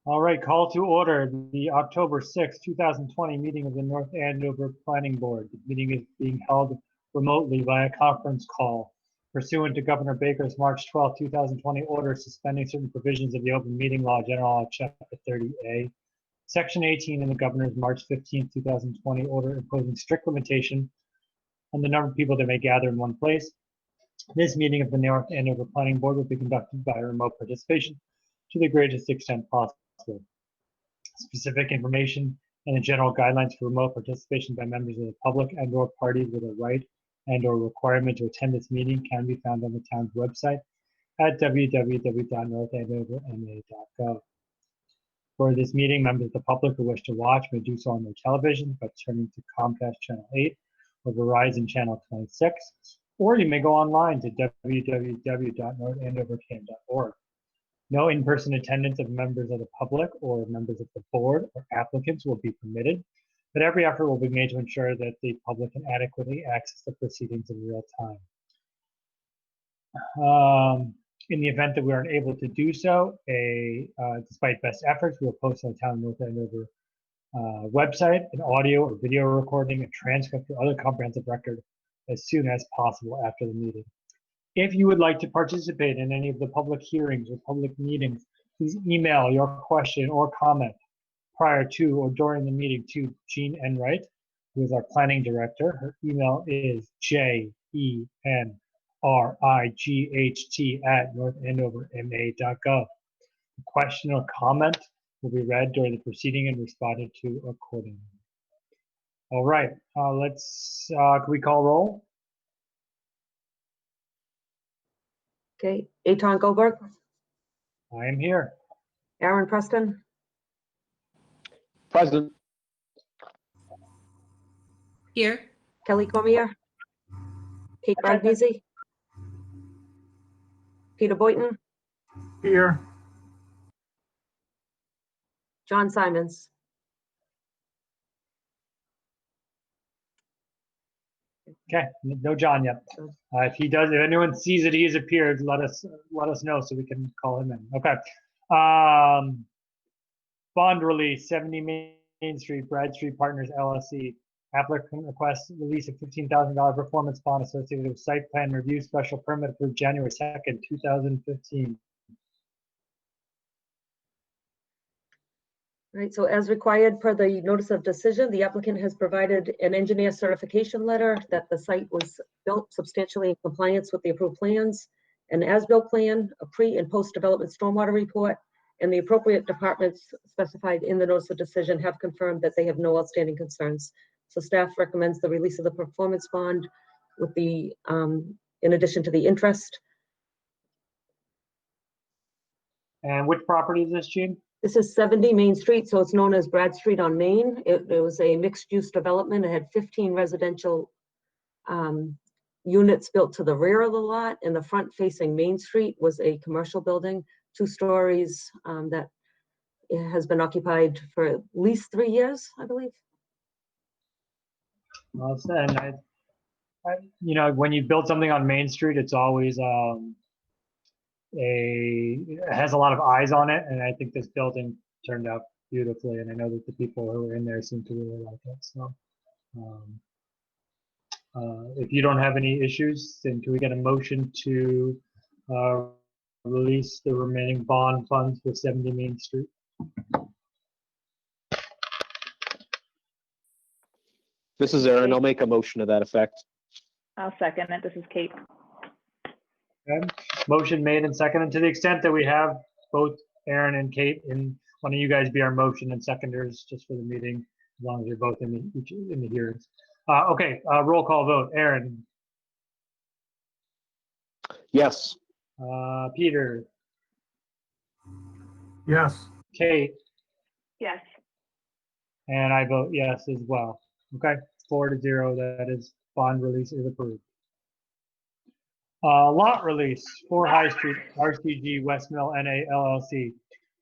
All right, call to order the October 6, 2020 meeting of the North Andover Planning Board. The meeting is being held remotely via conference call pursuant to Governor Baker's March 12, 2020 order suspending certain provisions of the Open Meeting Law, General Law, Chapter 30A, Section 18 in the Governor's March 15, 2020 order imposing strict limitation on the number of people that may gather in one place. This meeting of the North Andover Planning Board will be conducted by remote participation to the greatest extent possible. Specific information and the general guidelines for remote participation by members of the public and/or parties with a right and/or requirement to attend this meeting can be found on the town's website at www.northandoverma.gov. For this meeting, members of the public who wish to watch may do so on their television by turning to Comcast Channel 8 or Verizon Channel 26, or you may go online to www.northandovercam.org. No in-person attendance of members of the public or members of the board or applicants will be permitted, but every effort will be made to ensure that the public can adequately access the proceedings in real time. In the event that we aren't able to do so, despite best efforts, we will post on the Town of North Andover website an audio or video recording, a transcript, or other comprehensive record as soon as possible after the meeting. If you would like to participate in any of the public hearings or public meetings, please email your question or comment prior to or during the meeting to Jean Enright, who is our planning director. Her email is jenright@northandoverma.gov. The question or comment will be read during the proceeding and responded to accordingly. All right, can we call roll? Okay, Eitan Goldberg. I am here. Aaron Preston. Present. Here. Kelly Cormier. Kate Bragnese. Peter Boynton. Here. John Simons. Okay, no John yet. If anyone sees that he has appeared, let us know so we can call him in. Okay. Bond release, 70 Main Street, Bradstreet Partners LLC. Applicant requests release of $15,000 performance bond associated with site plan review special permit approved January 2nd, 2015. Right, so as required per the notice of decision, the applicant has provided an engineer certification letter that the site was built substantially in compliance with the approved plans, an as-built plan, a pre- and post-development stormwater report, and the appropriate departments specified in the notice of decision have confirmed that they have no outstanding concerns. So staff recommends the release of the performance bond with the, in addition to the interest. And which property is this, Gene? This is 70 Main Street, so it's known as Bradstreet on Main. It was a mixed-use development. It had 15 residential units built to the rear of the lot, and the front facing Main Street was a commercial building, 2 stories that has been occupied for at least 3 years, I believe. Well said. You know, when you build something on Main Street, it's always it has a lot of eyes on it, and I think this building turned out beautifully, and I know that the people who were in there seem to really like it. So if you don't have any issues, then can we get a motion to release the remaining bond funds for 70 Main Street? This is Aaron. I'll make a motion to that effect. I'll second it. This is Kate. Okay. Motion made and seconded. To the extent that we have both Aaron and Kate, and why don't you guys be our motion and seconders just for the meeting, as long as you're both in the hearings. Okay, roll call vote. Aaron. Yes. Peter. Yes. Kate. Yes. And I vote yes as well. Okay, 4-0. That is bond release is approved. Lot release, 4 High Street, RCG West Mill NA LLC.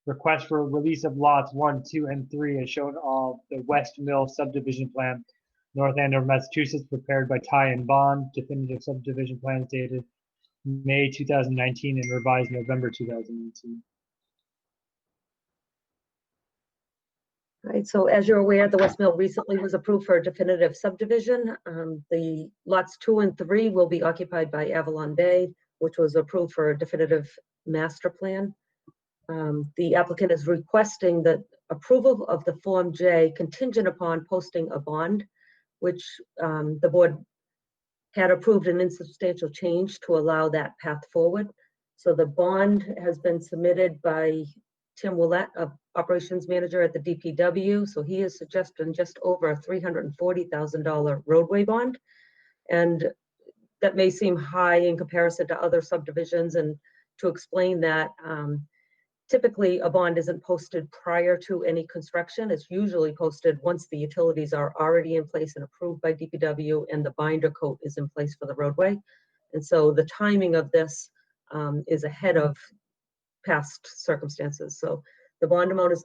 Request for release of lots 1, 2, and 3 as shown on the West Mill subdivision plan, North Andover, Massachusetts, prepared by Ty and Bond. Definitive subdivision plans dated May 2019 and revised November 2019. right, so as you're aware, the West Mill recently was approved for a definitive subdivision. The lots 2 and 3 will be occupied by Avalon Bay, which was approved for a definitive master plan. The applicant is requesting that approval of the Form J contingent upon posting a bond, which the board had approved an insubstantial change to allow that path forward. So the bond has been submitted by Tim Willett, operations manager at the DPW. So he is suggesting just over a $340,000 roadway bond. And that may seem high in comparison to other subdivisions. And to explain that, typically a bond isn't posted prior to any construction. It's usually posted once the utilities are already in place and approved by DPW and the binder coat is in place for the roadway. And so the timing of this is ahead of past circumstances. So the bond amount is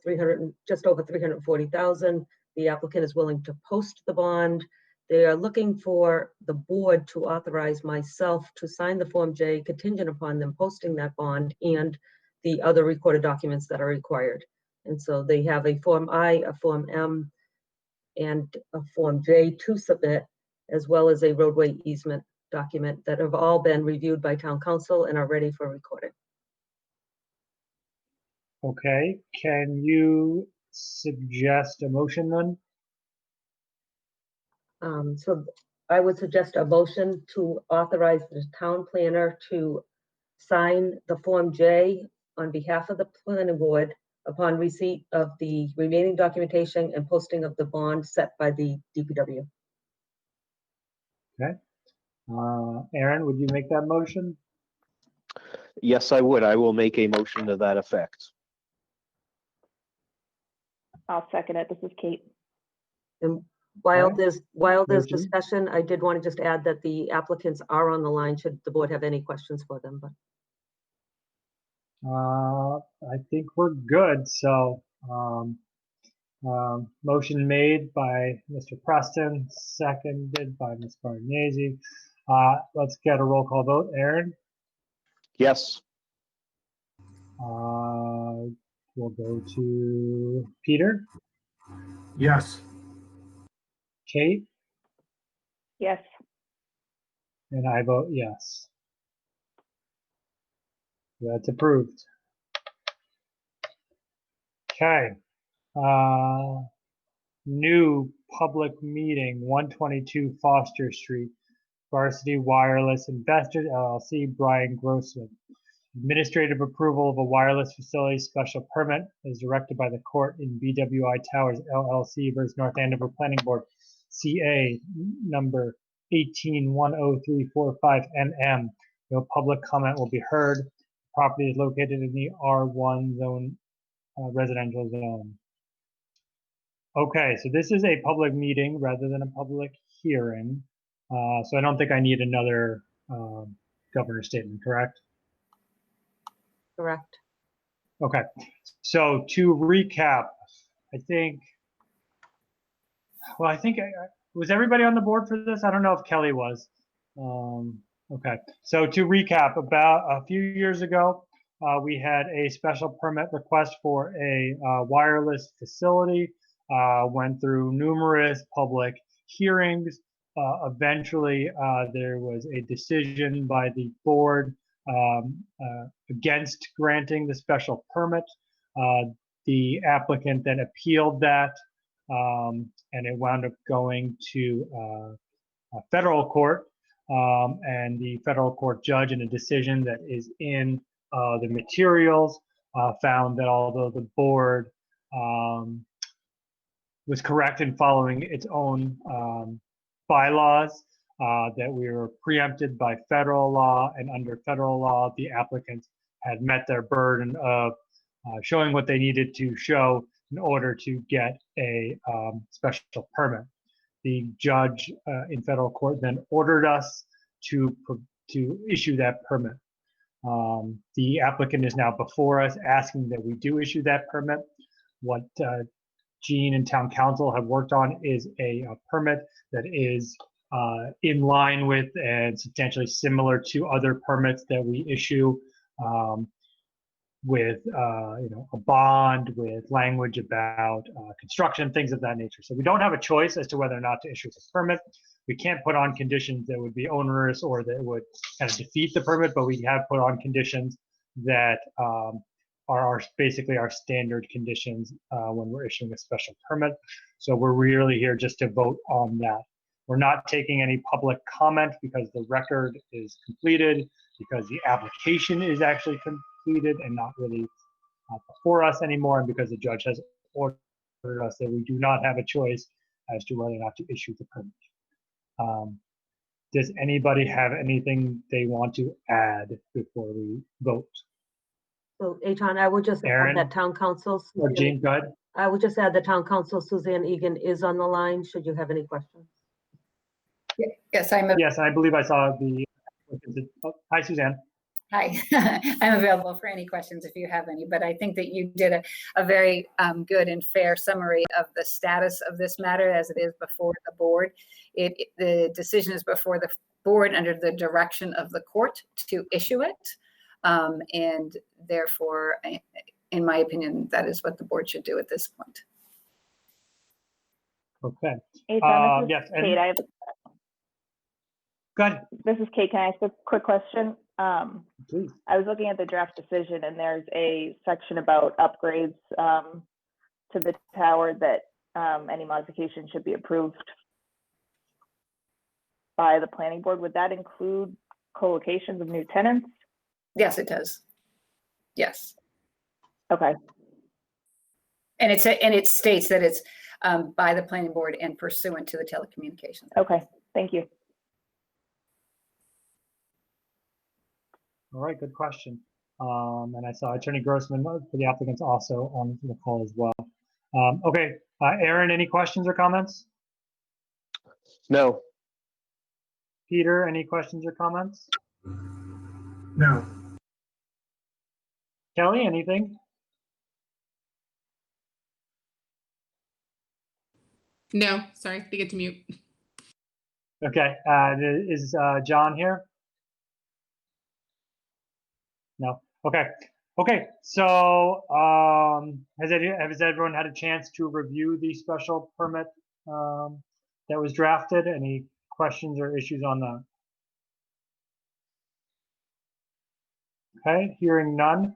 just over 340,000. The applicant is willing to post the bond. They are looking for the board to authorize myself to sign the Form J contingent upon them posting that bond and the other recorded documents that are required. And so they have a Form I, a Form M, and a Form J to submit, as well as a roadway easement document that have all been reviewed by town council and are ready for recording. Okay, can you suggest a motion then? So I would suggest a motion to authorize the town planner to sign the Form J on behalf of the planning board upon receipt of the remaining documentation and posting of the bond set by the DPW. Okay. Aaron, would you make that motion? Yes, I would. I will make a motion to that effect. I'll second it. This is Kate. And while Okay. there's Motion. discussion, I did want to just add that the applicants are on the line should the board have any questions for them. But I think we're good. So, motion made by Mr. Preston, seconded by Ms. Barnese. Let's get a roll call vote. Aaron? Yes. We'll go to Peter, Yes. Kate, Yes. and I vote yes. That's approved. Okay. New public meeting, 122 Foster Street, Varsity Wireless Investors LLC, Brian Grossman. Administrative approval of a wireless facility special permit is directed by the court in BWI Towers LLC versus North Andover Planning Board, CA number 1810345NM. No public comment will be heard. The property is located in the R1 zone, residential zone. Okay, so this is a public meeting rather than a public hearing. So I don't think I need another governor's statement, correct? correct. Okay, so to recap, I think was everybody on the board for this? I don't know if Kelly was. Okay, so to recap, about a few years ago, we had a special permit request for a wireless facility, went through numerous public hearings. Eventually, there was a decision by the board against granting the special permit. The applicant then appealed that, and it wound up going to a federal court, and the federal court judge, in a decision that is in the materials, found that although the board was correct in following its own bylaws, that we were preempted by federal law, and under federal law, the applicants had met their burden of showing what they needed to show in order to get a special permit. The judge in federal court then ordered us to issue that permit. The applicant is now before us asking that we do issue that permit. What Gene and town council have worked on is a permit that is in line with and substantially similar to other permits that we issue. with a bond, with language about construction, things of that nature. So we don't have a choice as to whether or not to issue a permit. We can't put on conditions that would be onerous or that would kind of defeat the permit, but we have put on conditions that are basically our standard conditions when we're issuing a special permit. So we're really here just to vote on that. We're not taking any public comment because the record is completed, because the application is actually completed and not really before us anymore, and because the judge has ordered us that we do not have a choice as to whether or not to issue the permit. Does anybody have anything they want to add before we vote? So, Eitan, I would just Aaron? add that town council. Or Jean, go ahead. I would just add the town council, Suzanne Egan, is on the line, should you have any questions. Yes, Yes, I believe I saw the. Hi, Suzanne. hi. I'm available for any questions if you have any, but I think that you did a very good and fair summary of the status of this matter as it is before the board. The decision is before the board under the direction of the court to issue it. And therefore, in my opinion, that is what the board should do at this point. Okay. Eitan, this is Yes. Kate. Go ahead, This is Kate. Can I ask a quick question? please. I was looking at the draft decision, and there's a section about upgrades to the tower that any modification should be approved by the planning board. Would that include co-locations of new tenants? Yes, it does. Yes. Okay. And it states that it's by the planning board and pursuant to the telecommunications. Okay. Thank you. All right, good question. And I saw Attorney Grossman for the applicants also on the call as well. Okay, Aaron, any questions or comments? No. Peter, any questions or comments? No. Kelly, anything? No, sorry, they get to mute. Okay, is John here? No. Okay. Okay. So has everyone had a chance to review the special permit that was drafted? Any questions or issues on that? Okay. Hearing none,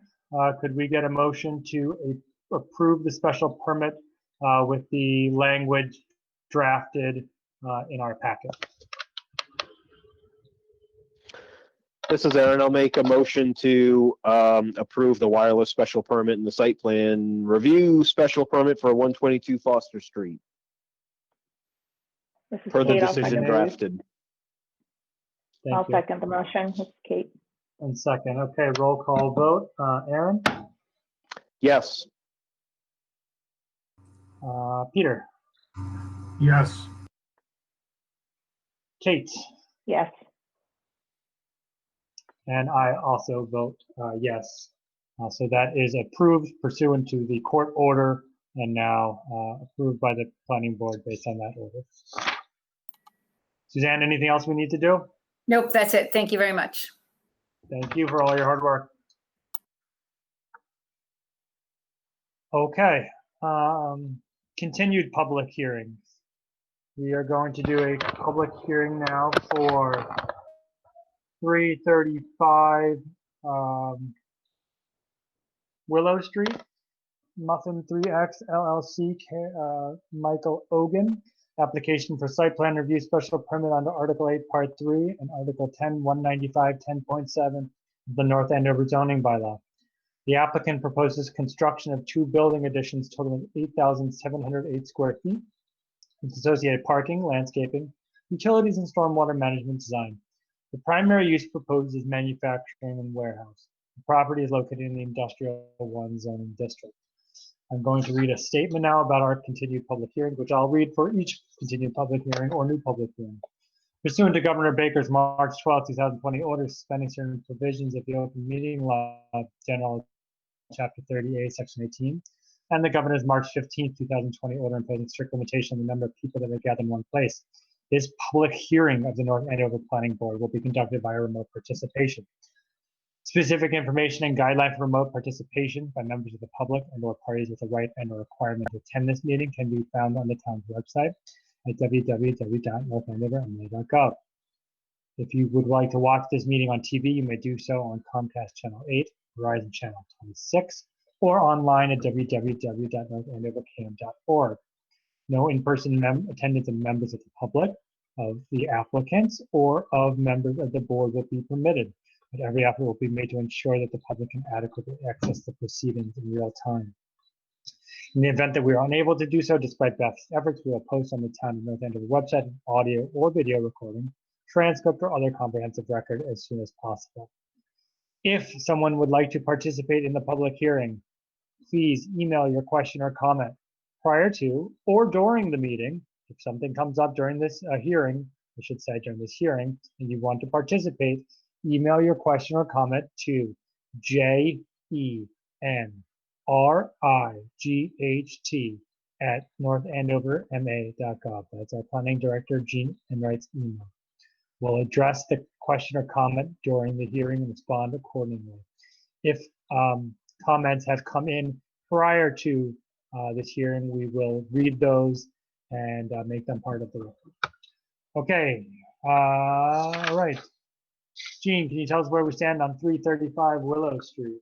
could we get a motion to approve the special permit with the language drafted in our packet? This is Aaron. I'll make a motion to approve the wireless special permit and the site plan review special permit for 122 Foster Street This is per the Kate. I'll decision second it. drafted. Thank I'll you. second the motion. This is Kate. And second. Okay. Roll call vote. Aaron? Yes. Peter? Yes. Kate? Yes. And I also vote yes. So that is approved pursuant to the court order and now approved by the planning board based on that order. Suzanne, anything else we need to do? Nope, that's it. Thank you very much. Thank you for all your hard work. Okay, continued public hearings. We are going to do a public hearing now for 335 Willow Street, Muffin 3X LLC, Michael Ogan. Application for site plan review special permit under Article 8, Part 3 and Article 10, 195, 10.7 of the North Andover zoning bylaw. The applicant proposes construction of 2 building additions totaling 8,708 square feet with associated parking, landscaping, utilities, and stormwater management design. The primary use proposed is manufacturing and warehouse. The property is located in the Industrial 1 zoning district. I'm going to read a statement now about our continued public hearing, which I'll read for each continued public hearing or new public hearing. Pursuant to Governor Baker's March 12, 2020 order suspending certain provisions of the open meeting law, General Chapter 30A, Section 18, and the Governor's March 15, 2020 order imposing strict limitation on the number of people that may gather in one place. This public hearing of the North Andover Planning Board will be conducted by remote participation. Specific information and guideline for remote participation by members of the public and/or parties with a right and/or requirement to attend this meeting can be found on the town's website at www.northandoverma.gov. If you would like to watch this meeting on TV, you may do so on Comcast Channel 8, Verizon Channel 26, or online at www.northandovercam.org. No in-person attendance of members of the public, of the applicants, or of members of the board will be permitted, but every effort will be made to ensure that the public can adequately access the proceedings in real time. In the event that we are unable to do so, despite Beth's efforts, we will post on the Town of North Andover website an audio or video recording, transcript, or other comprehensive record as soon as possible. If someone would like to participate in the public hearing, please email your question or comment prior to or during the meeting. If something comes up during this hearing, I should say during this hearing, and you want to participate, email your question or comment to jenright@northandoverma.gov. That's our planning director, Jean Enright's email. We'll address the question or comment during the hearing and respond accordingly. If comments have come in prior to this hearing, we will read those and make them part of the record. Okay, all right. Jean, can you tell us where we stand on 335 Willow Street?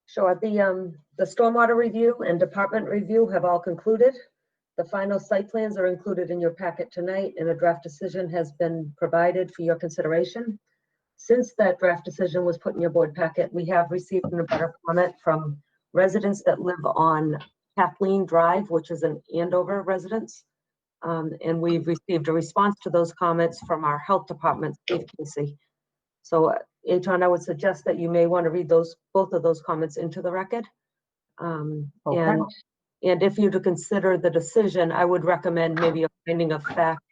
Sure. The stormwater review and department review have all concluded. The final site plans are included in your packet tonight, and a draft decision has been provided for your consideration. Since that draft decision was put in your board packet, we have received a better comment from residents that live on Kathleen Drive, which is an Andover residence. And we've received a response to those comments from our health department, Steve Casey. So, Atron, I would suggest that you may want to read both of those comments into the record. Okay. And if you to consider the decision, I would recommend maybe a finding of fact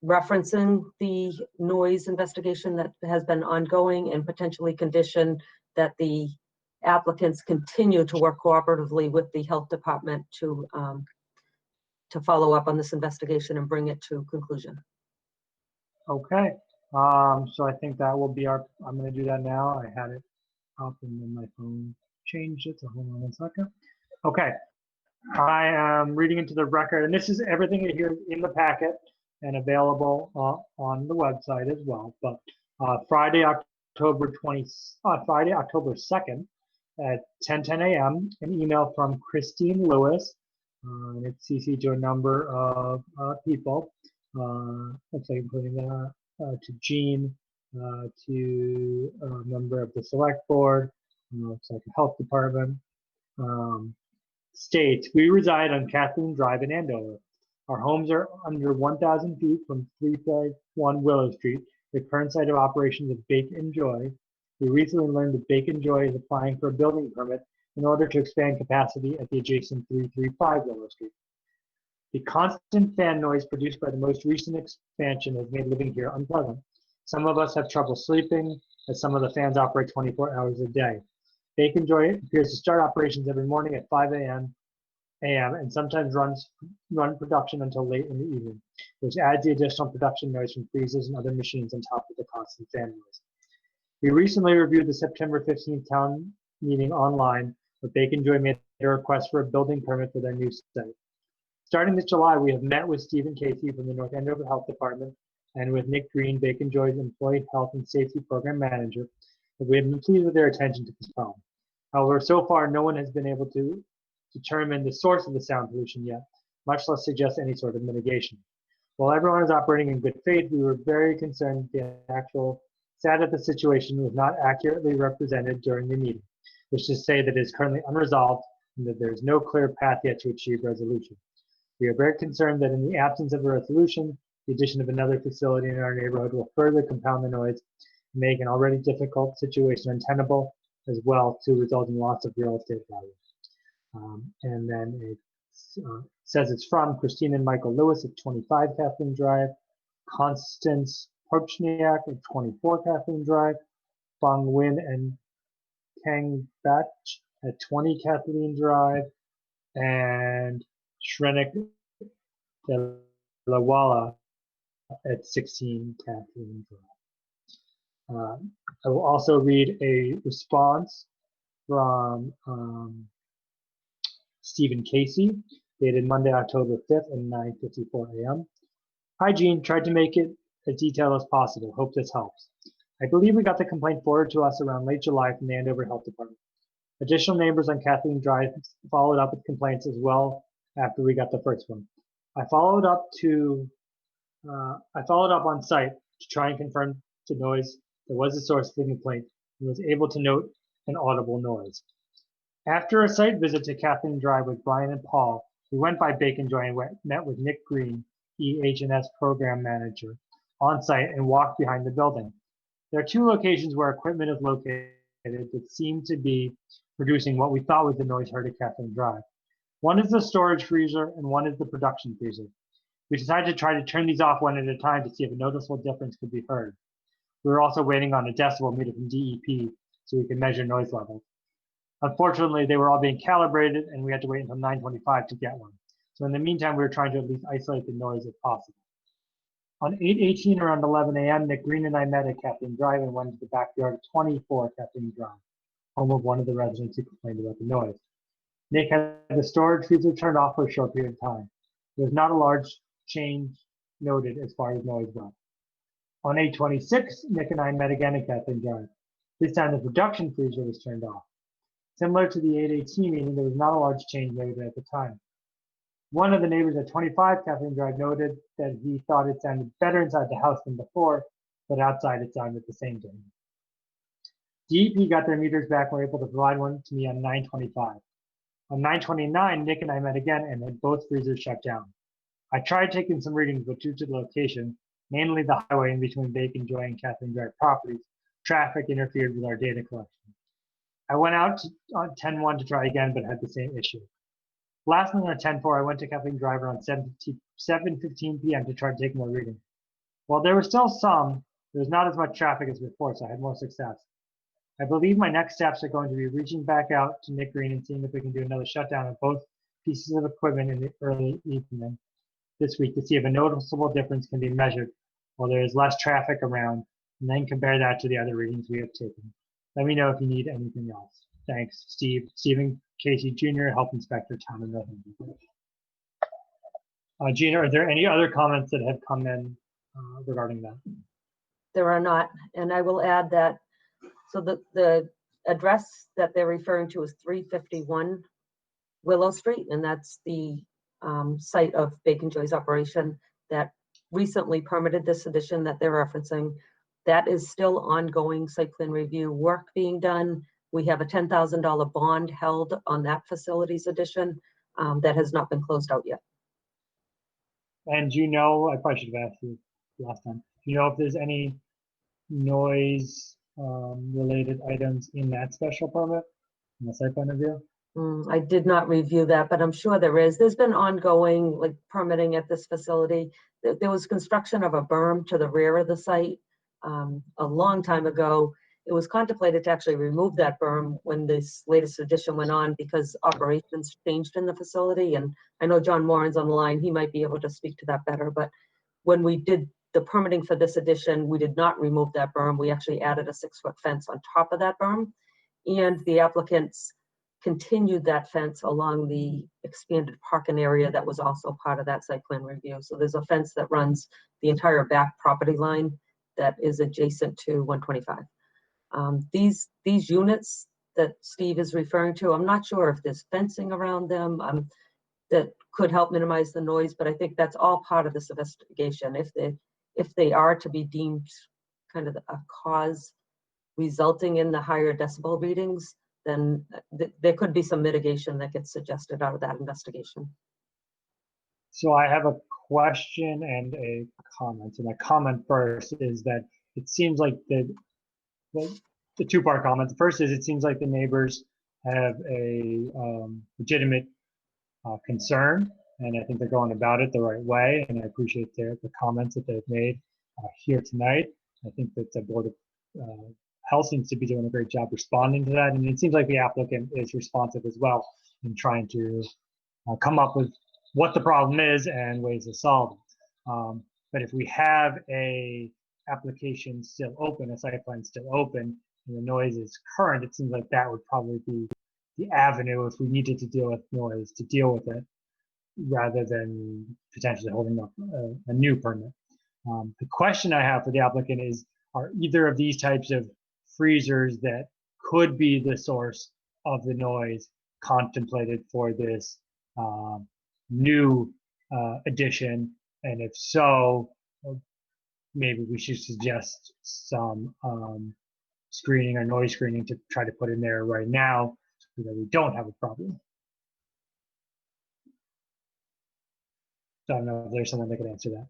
referencing the noise investigation that has been ongoing, and potentially condition that the applicants continue to work cooperatively with the health department to follow up on this investigation and bring it to conclusion. Okay, so I think that will be I'm going to do that now. I had it up and then my phone changed it, so hold on 1 second. Okay, I am reading into the record, and this is everything here in the packet and available on the website as well. But Friday, October 2nd at 10:10 a.m., an email from Christine Lewis, and it's CC'd to a number of people. Looks like including to Jean, to a member of the select board, looks like a health department. States, we reside on Kathleen Drive in Andover. Our homes are under 1,000 feet from 351 Willow Street, the current site of operations of Bake and Joy. We recently learned that Bake and Joy is applying for a building permit in order to expand capacity at the adjacent 335 Willow Street. The constant fan noise produced by the most recent expansion has made living here unpleasant. Some of us have trouble sleeping, as some of the fans operate 24 hours a day. Bake and Joy appears to start operations every morning at 5 a.m. and sometimes run production until late in the evening, which adds the additional production noise from freezers and other machines on top of the constant fan noise. We recently reviewed the September 15th town meeting online, where Bake and Joy made a request for a building permit for their new site. Starting this July, we have met with Stephen Casey from the North Andover Health Department and with Nick Green, Bake and Joy's Employee Health and Safety Program Manager, and we have been pleased with their attention to this problem. However, so far, no one has been able to determine the source of the sound pollution yet, much less suggest any sort of mitigation. While everyone is operating in good faith, we were very concerned the actual status of the situation was not accurately represented during the meeting, which is to say that it is currently unresolved and that there is no clear path yet to achieve resolution. We are very concerned that in the absence of a resolution, the addition of another facility in our neighborhood will further compound the noise and make an already difficult situation untenable, as well to result in loss of real estate value. And then it says it's from Christine and Michael Lewis at 25 Kathleen Drive, Constance Pochniak at 24 Kathleen Drive, Bong Win and Kang Bach at 20 Kathleen Drive, and Shrenik Delawala at 16 Kathleen Drive. I will also read a response from Stephen Casey, dated Monday, October 5th at 9:54 a.m. Hi, Gene. Tried to make it as detailed as possible. Hope this helps. I believe we got the complaint forwarded to us around late July from the Andover Health Department. Additional neighbors on Kathleen Drive followed up with complaints as well after we got the first one. I followed up on site to try and confirm the noise that was the source of the complaint and was able to note an audible noise. After a site visit to Kathleen Drive with Brian and Paul, we went by Bacon Joy and met with Nick Green, EH&S program manager, on site and walked behind the building. There are two locations where equipment is located that seem to be producing what we thought was the noise heard at Kathleen Drive. One is the storage freezer and one is the production freezer. We decided to try to turn these off one at a time to see if a noticeable difference could be heard. We were also waiting on a decibel meter from DEP so we could measure noise levels. Unfortunately, they were all being calibrated and we had to wait until 9:25 to get one. So in the meantime, we were trying to at least isolate the noise if possible. On 8/18 around 11 a.m., Nick Green and I met at Kathleen Drive and went into the backyard of 24 Kathleen Drive, home of one of the residents who complained about the noise. Nick had the storage freezer turned off for a short period of time. There was not a large change noted as far as noise went. On 8/26, Nick and I met again at Kathleen Drive. This time the production freezer was turned off. Similar to the 8/18 meeting, there was not a large change noted at the time. One of the neighbors at 25 Kathleen Drive noted that he thought it sounded better inside the house than before, but outside it sounded the same to him. DEP got their meters back and were able to provide one to me on 9/25. On 9/29, Nick and I met again and had both freezers shut down. I tried taking some readings, but due to the location, mainly the highway in between Bacon Joy and Kathleen Drive properties, traffic interfered with our data collection. I went out on 10/1 to try again, but had the same issue. Lastly, on 10/4, I went to Kathleen Drive around 7:15 p.m. to try to take more readings. While there were still some, there was not as much traffic as before, so I had more success. I believe my next steps are going to be reaching back out to Nick Green and seeing if we can do another shutdown of both pieces of equipment in the early evening this week to see if a noticeable difference can be measured while there is less traffic around, and then compare that to the other readings we have taken. Let me know if you need anything else. Thanks, Stephen Casey Jr., Health Inspector, Town of North Andover. Gina, are there any other comments that have come in regarding that? There are not, and I will add that, so the address that they're referring to is 351 Willow Street, and that's the site of Bacon Joy's operation that recently permitted this addition that they're referencing. That is still ongoing site plan review work being done. We have a $10,000 bond held on that facilities addition that has not been closed out yet. And you know, I probably should have asked you last time, do you know if there's any noise related items in that special permit, in the site plan review? I did not review that, but I'm sure there is. There's been ongoing like permitting at this facility. There was construction of a berm to the rear of the site a long time ago. It was contemplated to actually remove that berm when this latest addition went on because operations changed in the facility. And I know John Moran's on the line. He might be able to speak to that better. But when we did the permitting for this addition, we did not remove that berm. We actually added a 6-foot fence on top of that berm. And the applicants continued that fence along the expanded parking area that was also part of that site plan review. So there's a fence that runs the entire back property line that is adjacent to 125. These units that Steve is referring to, I'm not sure if there's fencing around them that could help minimize the noise, but I think that's all part of this investigation. If they are to be deemed kind of a cause resulting in the higher decibel readings, then there could be some mitigation that gets suggested out of that investigation. So I have a question and a comment. So my comment first is that it seems like the two-part comment. The first is it seems like the neighbors have a legitimate concern, and I think they're going about it the right way, and I appreciate the comments that they've made here tonight. I think that the Board of Health seems to be doing a great job responding to that, and it seems like the applicant is responsive as well in trying to come up with what the problem is and ways to solve it. But if we have a application still open, a site plan still open, and the noise is current, it seems like that would probably be the avenue if we needed to deal with noise to deal with it, rather than potentially holding up a new permit. The question I have for the applicant is, are either of these types of freezers that could be the source of the noise contemplated for this new addition? And if so, maybe we should suggest some screening or noise screening to try to put in there right now so that we don't have a problem. So I don't know if there's someone that could answer that.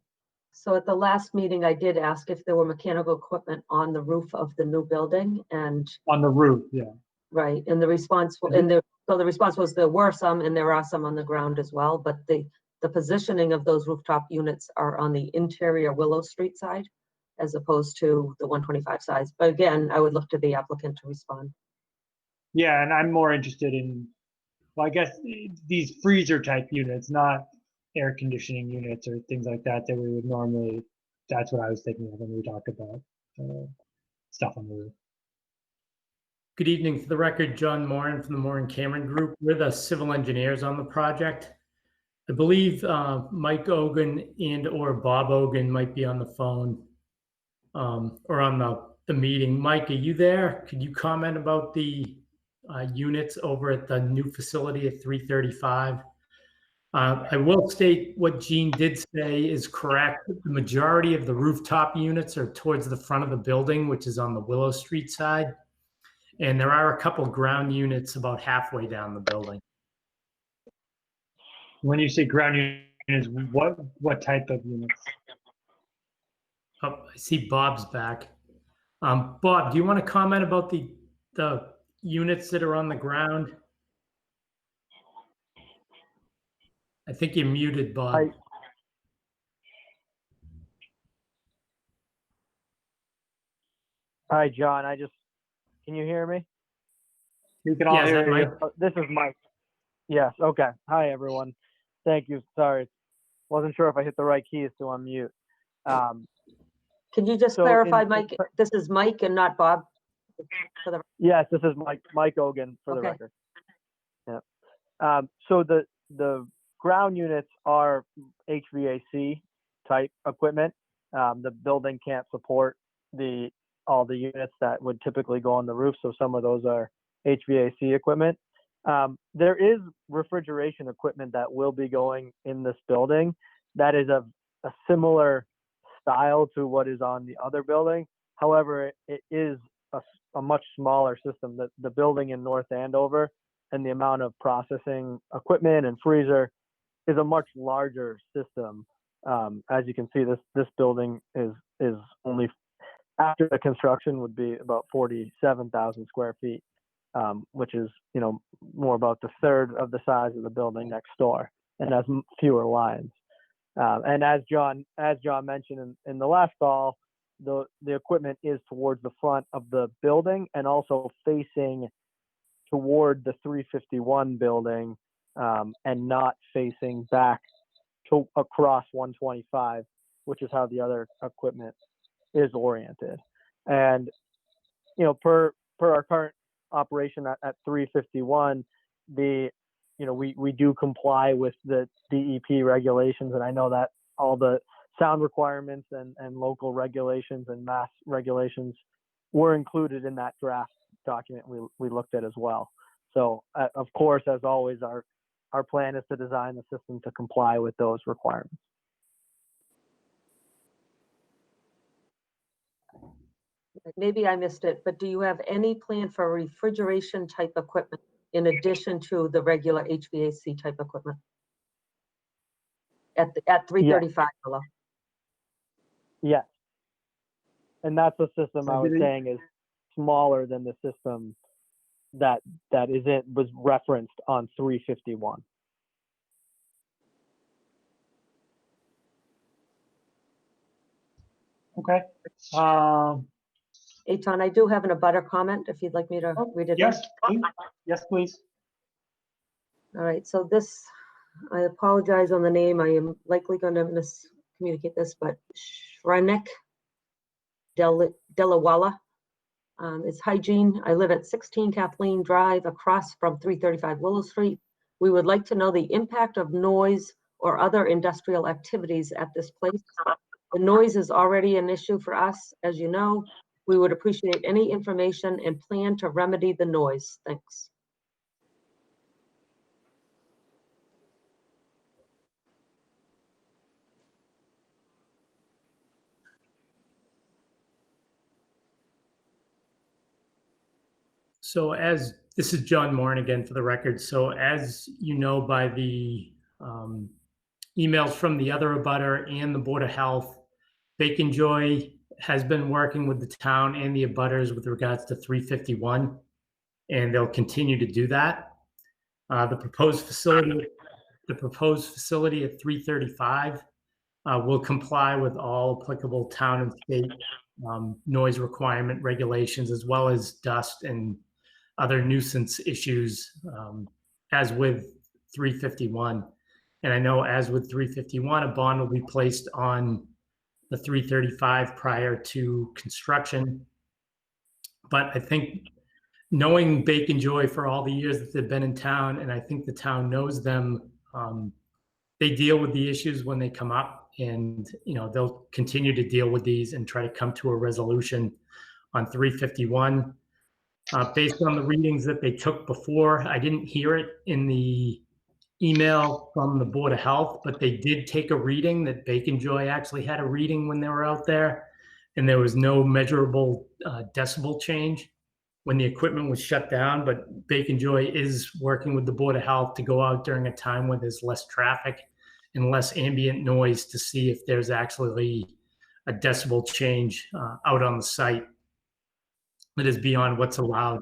So at the last meeting, I did ask if there were mechanical equipment on the roof of the new building, and On the roof, yeah. right, and the response, so the response was there were some, and there are some on the ground as well, but the positioning of those rooftop units are on the interior Willow Street side, as opposed to the 125 sides. But again, I would look to the applicant to respond. Yeah, and I'm more interested in, well, I guess these freezer type units, not air conditioning units or things like that that we would normally, that's what I was thinking of when we talked about stuff on the roof. Good evening. For the record, John Moran from the Moran Cameron Group. We're the civil engineers on the project. I believe Mike Ogan and or Bob Ogan might be on the phone or on the meeting. Mike, are you there? Could you comment about the units over at the new facility at 335? I will state what Gene did say is correct. The majority of the rooftop units are towards the front of the building, which is on the Willow Street side. And there are a couple ground units about halfway down the building. When you say ground units, what type of units? Oh, I see Bob's back. Bob, do you want to comment about the units that are on the ground? I think you're muted, Bob. Hi, John. Can you hear me? You can all hear you. This is Mike. Yes. Okay. Hi, everyone. Thank you. Sorry. Wasn't sure if I hit the right keys to unmute. Can you just clarify, Mike? This is Mike and not Bob? Yes, this is Mike Ogan for the record. Yeah. So the ground units are HVAC type equipment. The building can't support all the units that would typically go on the roof, so some of those are HVAC equipment. There is refrigeration equipment that will be going in this building that is a similar style to what is on the other building. However, it is a much smaller system. The building in North Andover and the amount of processing equipment and freezer is a much larger system. As you can see, this building is only, after the construction, would be about 47,000 square feet, which is, more about the third of the size of the building next door, and has fewer lines. And as John mentioned in the last call, the equipment is towards the front of the building and also facing toward the 351 building, and not facing back to across 125, which is how the other equipment is oriented. And per our current operation at 351, we do comply with the DEP regulations, and I know that all the sound requirements and local regulations and mass regulations were included in that draft document we looked at as well. So of course, as always, our plan is to design the system to comply with those requirements. Maybe I missed it, but do you have any plan for refrigeration type equipment in addition to the regular HVAC type equipment at 335 below? Yes. And that's the system I was saying is smaller than the system that was referenced on 351. Okay. Eitan, I do have an abutter comment if you'd like me to read it. Yes, please. Yes, please. All right, so this, I apologize on the name. I am likely going to miscommunicate this, but Shrenik Delawala. It's hygiene. I live at 16 Kathleen Drive across from 335 Willow Street. We would like to know the impact of noise or other industrial activities at this place. The noise is already an issue for us, as you know. We would appreciate any information and plan to remedy the noise. Thanks. So this is John Moran again for the record. So as you know by the emails from the other abutter and the Board of Health, Bacon Joy has been working with the town and the abutters with regards to 351, and they'll continue to do that. The proposed facility at 335 will comply with all applicable town and state noise requirement regulations, as well as dust and other nuisance issues, as with 351. And I know as with 351, a bond will be placed on the 335 prior to construction. But I think knowing Bacon Joy for all the years that they've been in town, and I think the town knows them, they deal with the issues when they come up, and they'll continue to deal with these and try to come to a resolution on 351. Based on the readings that they took before, I didn't hear it in the email from the Board of Health, but they did take a reading that Bacon Joy actually had a reading when they were out there, and there was no measurable decibel change when the equipment was shut down. But Bacon Joy is working with the Board of Health to go out during a time when there's less traffic and less ambient noise to see if there's actually a decibel change out on the site that is beyond what's allowed,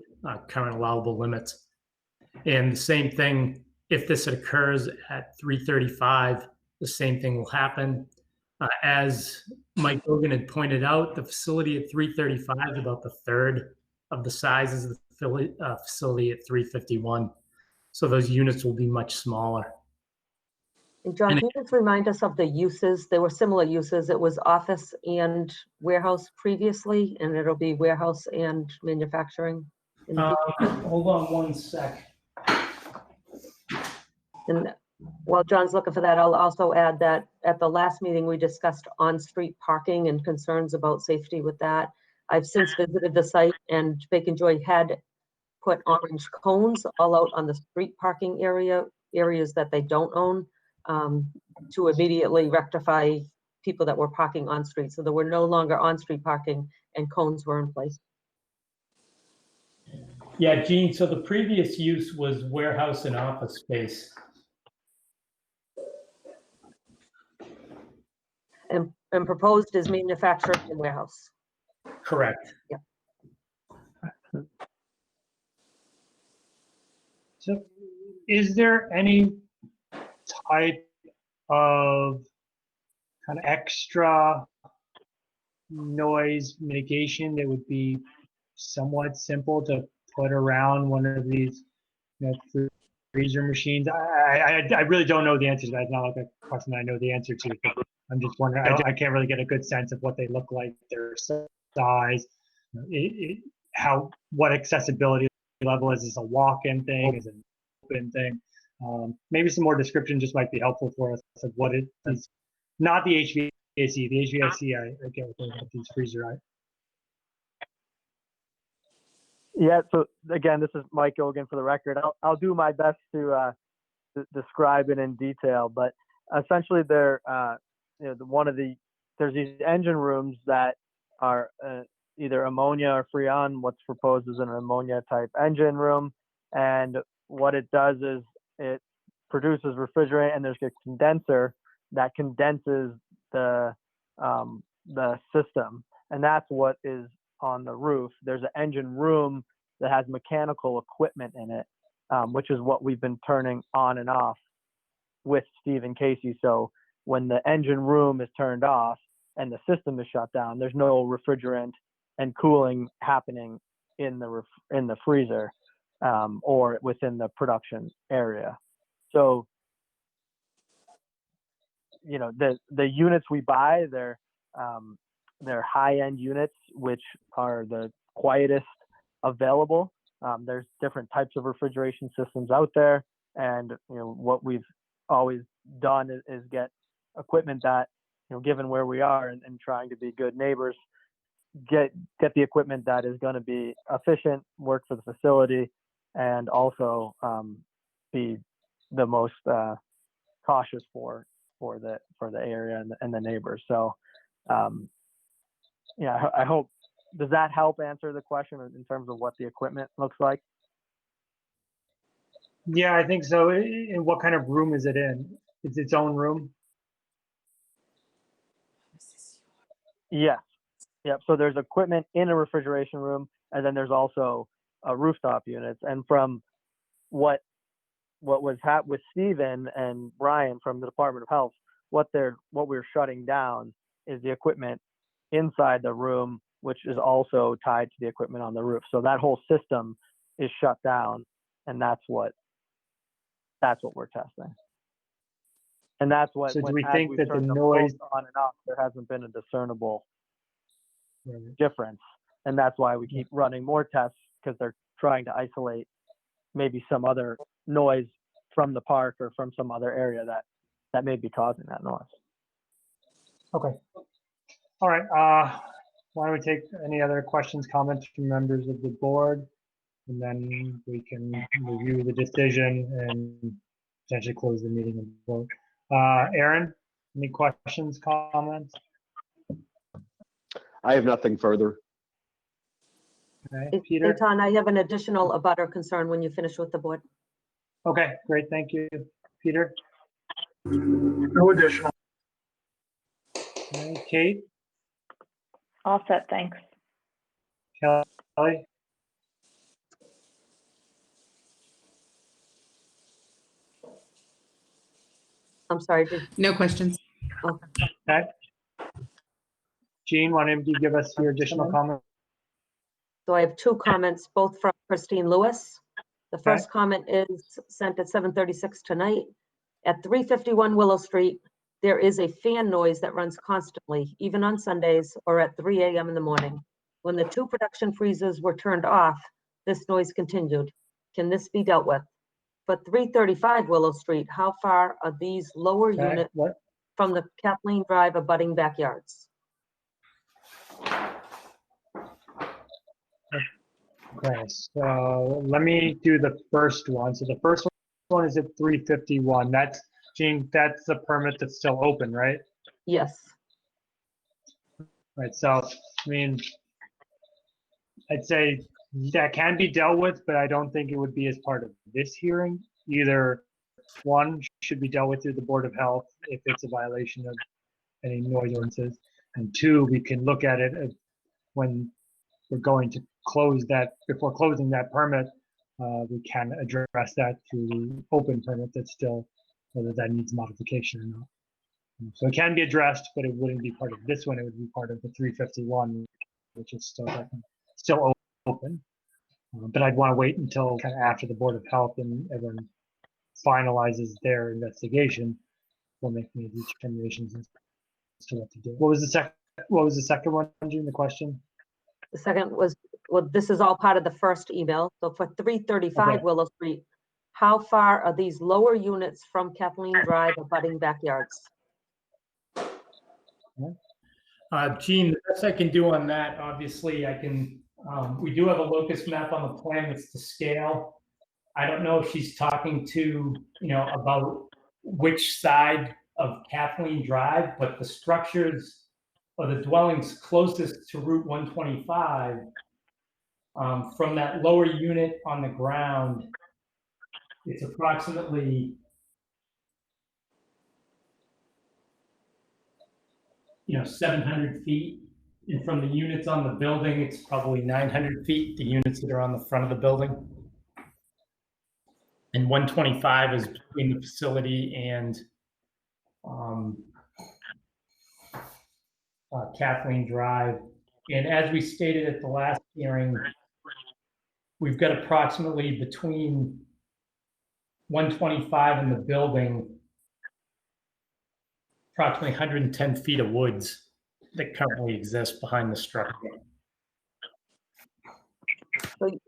current allowable limits. And the same thing, if this occurs at 335, the same thing will happen. As Mike Hogan had pointed out, the facility at 335 is about the third of the size of the facility at 351. So those units will be much smaller. And John, can you just remind us of the uses? There were similar uses. It was office and warehouse previously, and it'll be warehouse and manufacturing. Hold on one sec. And while John's looking for that, I'll also add that at the last meeting, we discussed on-street parking and concerns about safety with that. I've since visited the site, and Bacon Joy had put orange cones all out on the street parking areas that they don't own, to immediately rectify people that were parking on street. So there were no longer on-street parking, and cones were in place. Yeah, Gene, so the previous use was warehouse and office space. And proposed is manufacturing and warehouse. Correct. Yep. So is there any type of kind of extra noise mitigation that would be somewhat simple to put around one of these freezer machines? I really don't know the answer to that. It's not like a question that I know the answer to. But I'm just wondering. I can't really get a good sense of what they look like, their size, what accessibility level is. Is this a walk-in thing? Is it an open thing? Maybe some more description just might be helpful for us of what it is. Not the HVAC. The HVAC, I get what they're about these freezer. Yeah, so again, this is Mike Hogan for the record. I'll do my best to describe it in detail, but essentially they're, there's these engine rooms that are either ammonia or freon. What's proposed is an ammonia type engine room. And what it does is it produces refrigerant, and there's a condenser that condenses the system. And that's what is on the roof. There's an engine room that has mechanical equipment in it, which is what we've been turning on and off with Steve and Casey. So when the engine room is turned off and the system is shut down, there's no refrigerant and cooling happening in the freezer or within the production area. So, the units we buy, they're they're high-end units, which are the quietest available. There's different types of refrigeration systems out there, and what we've always done is get equipment that, given where we are and trying to be good neighbors, get the equipment that is going to be efficient, work for the facility, and also be the most cautious for the area and the neighbors. So I hope, does that help answer the question in terms of what the equipment looks like? Yeah, I think so. And what kind of room is it in? It's its own room? Yes. Yep. So there's equipment in a refrigeration room, and then there's also rooftop units. And from what was with Stephen and Brian from the Department of Health, what we're shutting down is the equipment inside the room, which is also tied to the equipment on the roof. So that whole system is shut down, and that's what we're testing. And that's what. So do we think that the noise on and off, there hasn't been a discernible difference, and that's why we keep running more tests, because they're trying to isolate maybe some other noise from the park or from some other area that may be causing that noise. Okay. All right. Why don't we take any other questions, comments from members of the board, and then we can review the decision and potentially close the meeting and vote. Aaron, any questions, comments? I have nothing further. Okay, Peter? Eitan, I have an additional abutter concern when you finish with the board. Okay, great, thank you. Peter? No additional. Okay, Kate? All set, thanks. Kelly? I'm sorry, No questions. Okay. Jean, why don't you give us your additional comment? So I have two comments, both from Christine Lewis. The first comment is sent at 7:36 tonight. At 351 Willow Street, there is a fan noise that runs constantly, even on Sundays or at 3 a.m. in the morning. When the two production freezers were turned off, this noise continued. Can this be dealt with? But 335 Willow Street, how far are these lower units from the Kathleen Drive abutting backyards? Okay, so let me do the first one. So the first one is at 351. That's, Jean, that's the permit that's still open, right? Yes. Right, so, I mean, I'd say that can be dealt with, but I don't think it would be as part of this hearing. Either one should be dealt with through the Board of Health if it's a violation of any noise ordinances. And two, we can look at it when we're going to close that, before closing that permit, we can address that through the open permit that's still, whether that needs modification or not. So it can be addressed, but it wouldn't be part of this one. It would be part of the 351, which is still open. But I'd want to wait until kind of after the Board of Health and everyone finalizes their investigation. We'll make any determinations as to what to do. What was the second one, June, the question? The second was, well, this is all part of the first email. So for 335 Willow Street, how far are these lower units from Kathleen Drive abutting backyards? Gene, the best I can do on that, obviously I can, we do have a locus map on the plan that's to scale. I don't know if she's talking to, about which side of Kathleen Drive, but the structures or the dwellings closest to Route 125, from that lower unit on the ground, it's approximately 700 feet. And from the units on the building, it's probably 900 feet, the units that are on the front of the building. And 125 is between the facility and Kathleen Drive. And as we stated at the last hearing, we've got approximately between 125 and the building, approximately 110 feet of woods. that currently exists behind the structure.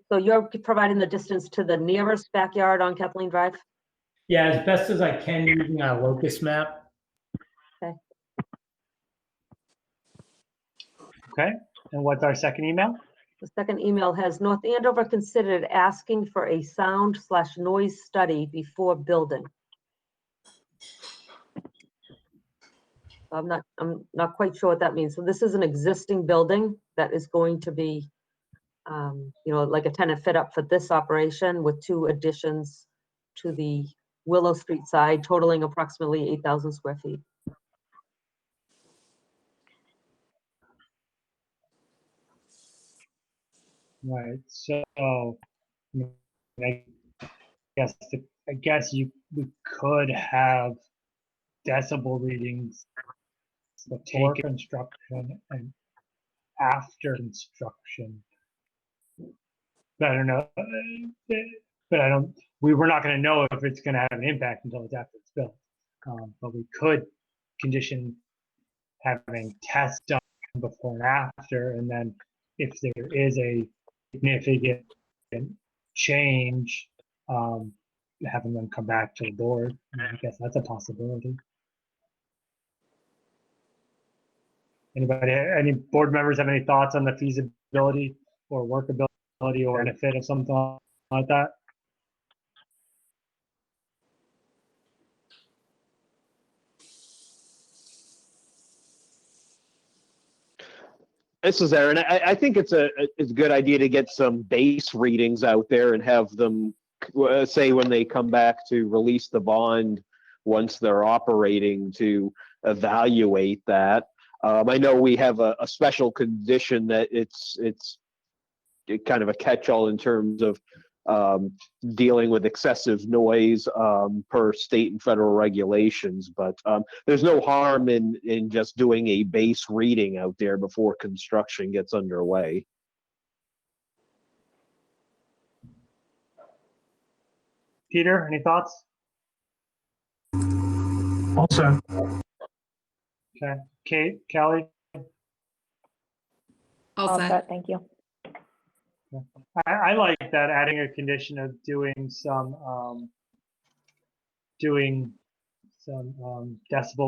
So you're providing the distance to the nearest backyard on Kathleen Drive? Yeah, as best as I can using our locus map. Okay, and what's our second email? The second email has North Andover considered asking for a sound/noise study before building. I'm not quite sure what that means. So this is an existing building that is going to be, like a tenant fit up for this operation with 2 additions to the Willow Street side, totaling approximately 8,000 square feet. Right, so I guess we could have decibel readings before construction and after construction. But I don't know, we're not going to know if it's going to have an impact until it's after it's built. But we could condition having tests done before and after, and then if there is a significant change, having them come back to the board. I guess that's a possibility. Any board members have any thoughts on the feasibility or workability or benefit of something like that? This is Aaron. I think it's a good idea to get some base readings out there and have them say when they come back to release the bond once they're operating to evaluate that. I know we have a special condition that it's kind of a catch-all in terms of dealing with excessive noise per state and federal regulations, but there's no harm in just doing a base reading out there before construction gets underway. Peter, any thoughts? Also, Okay, Kate, Kelly? All set. Thank you. I like that, adding a condition of doing some decibel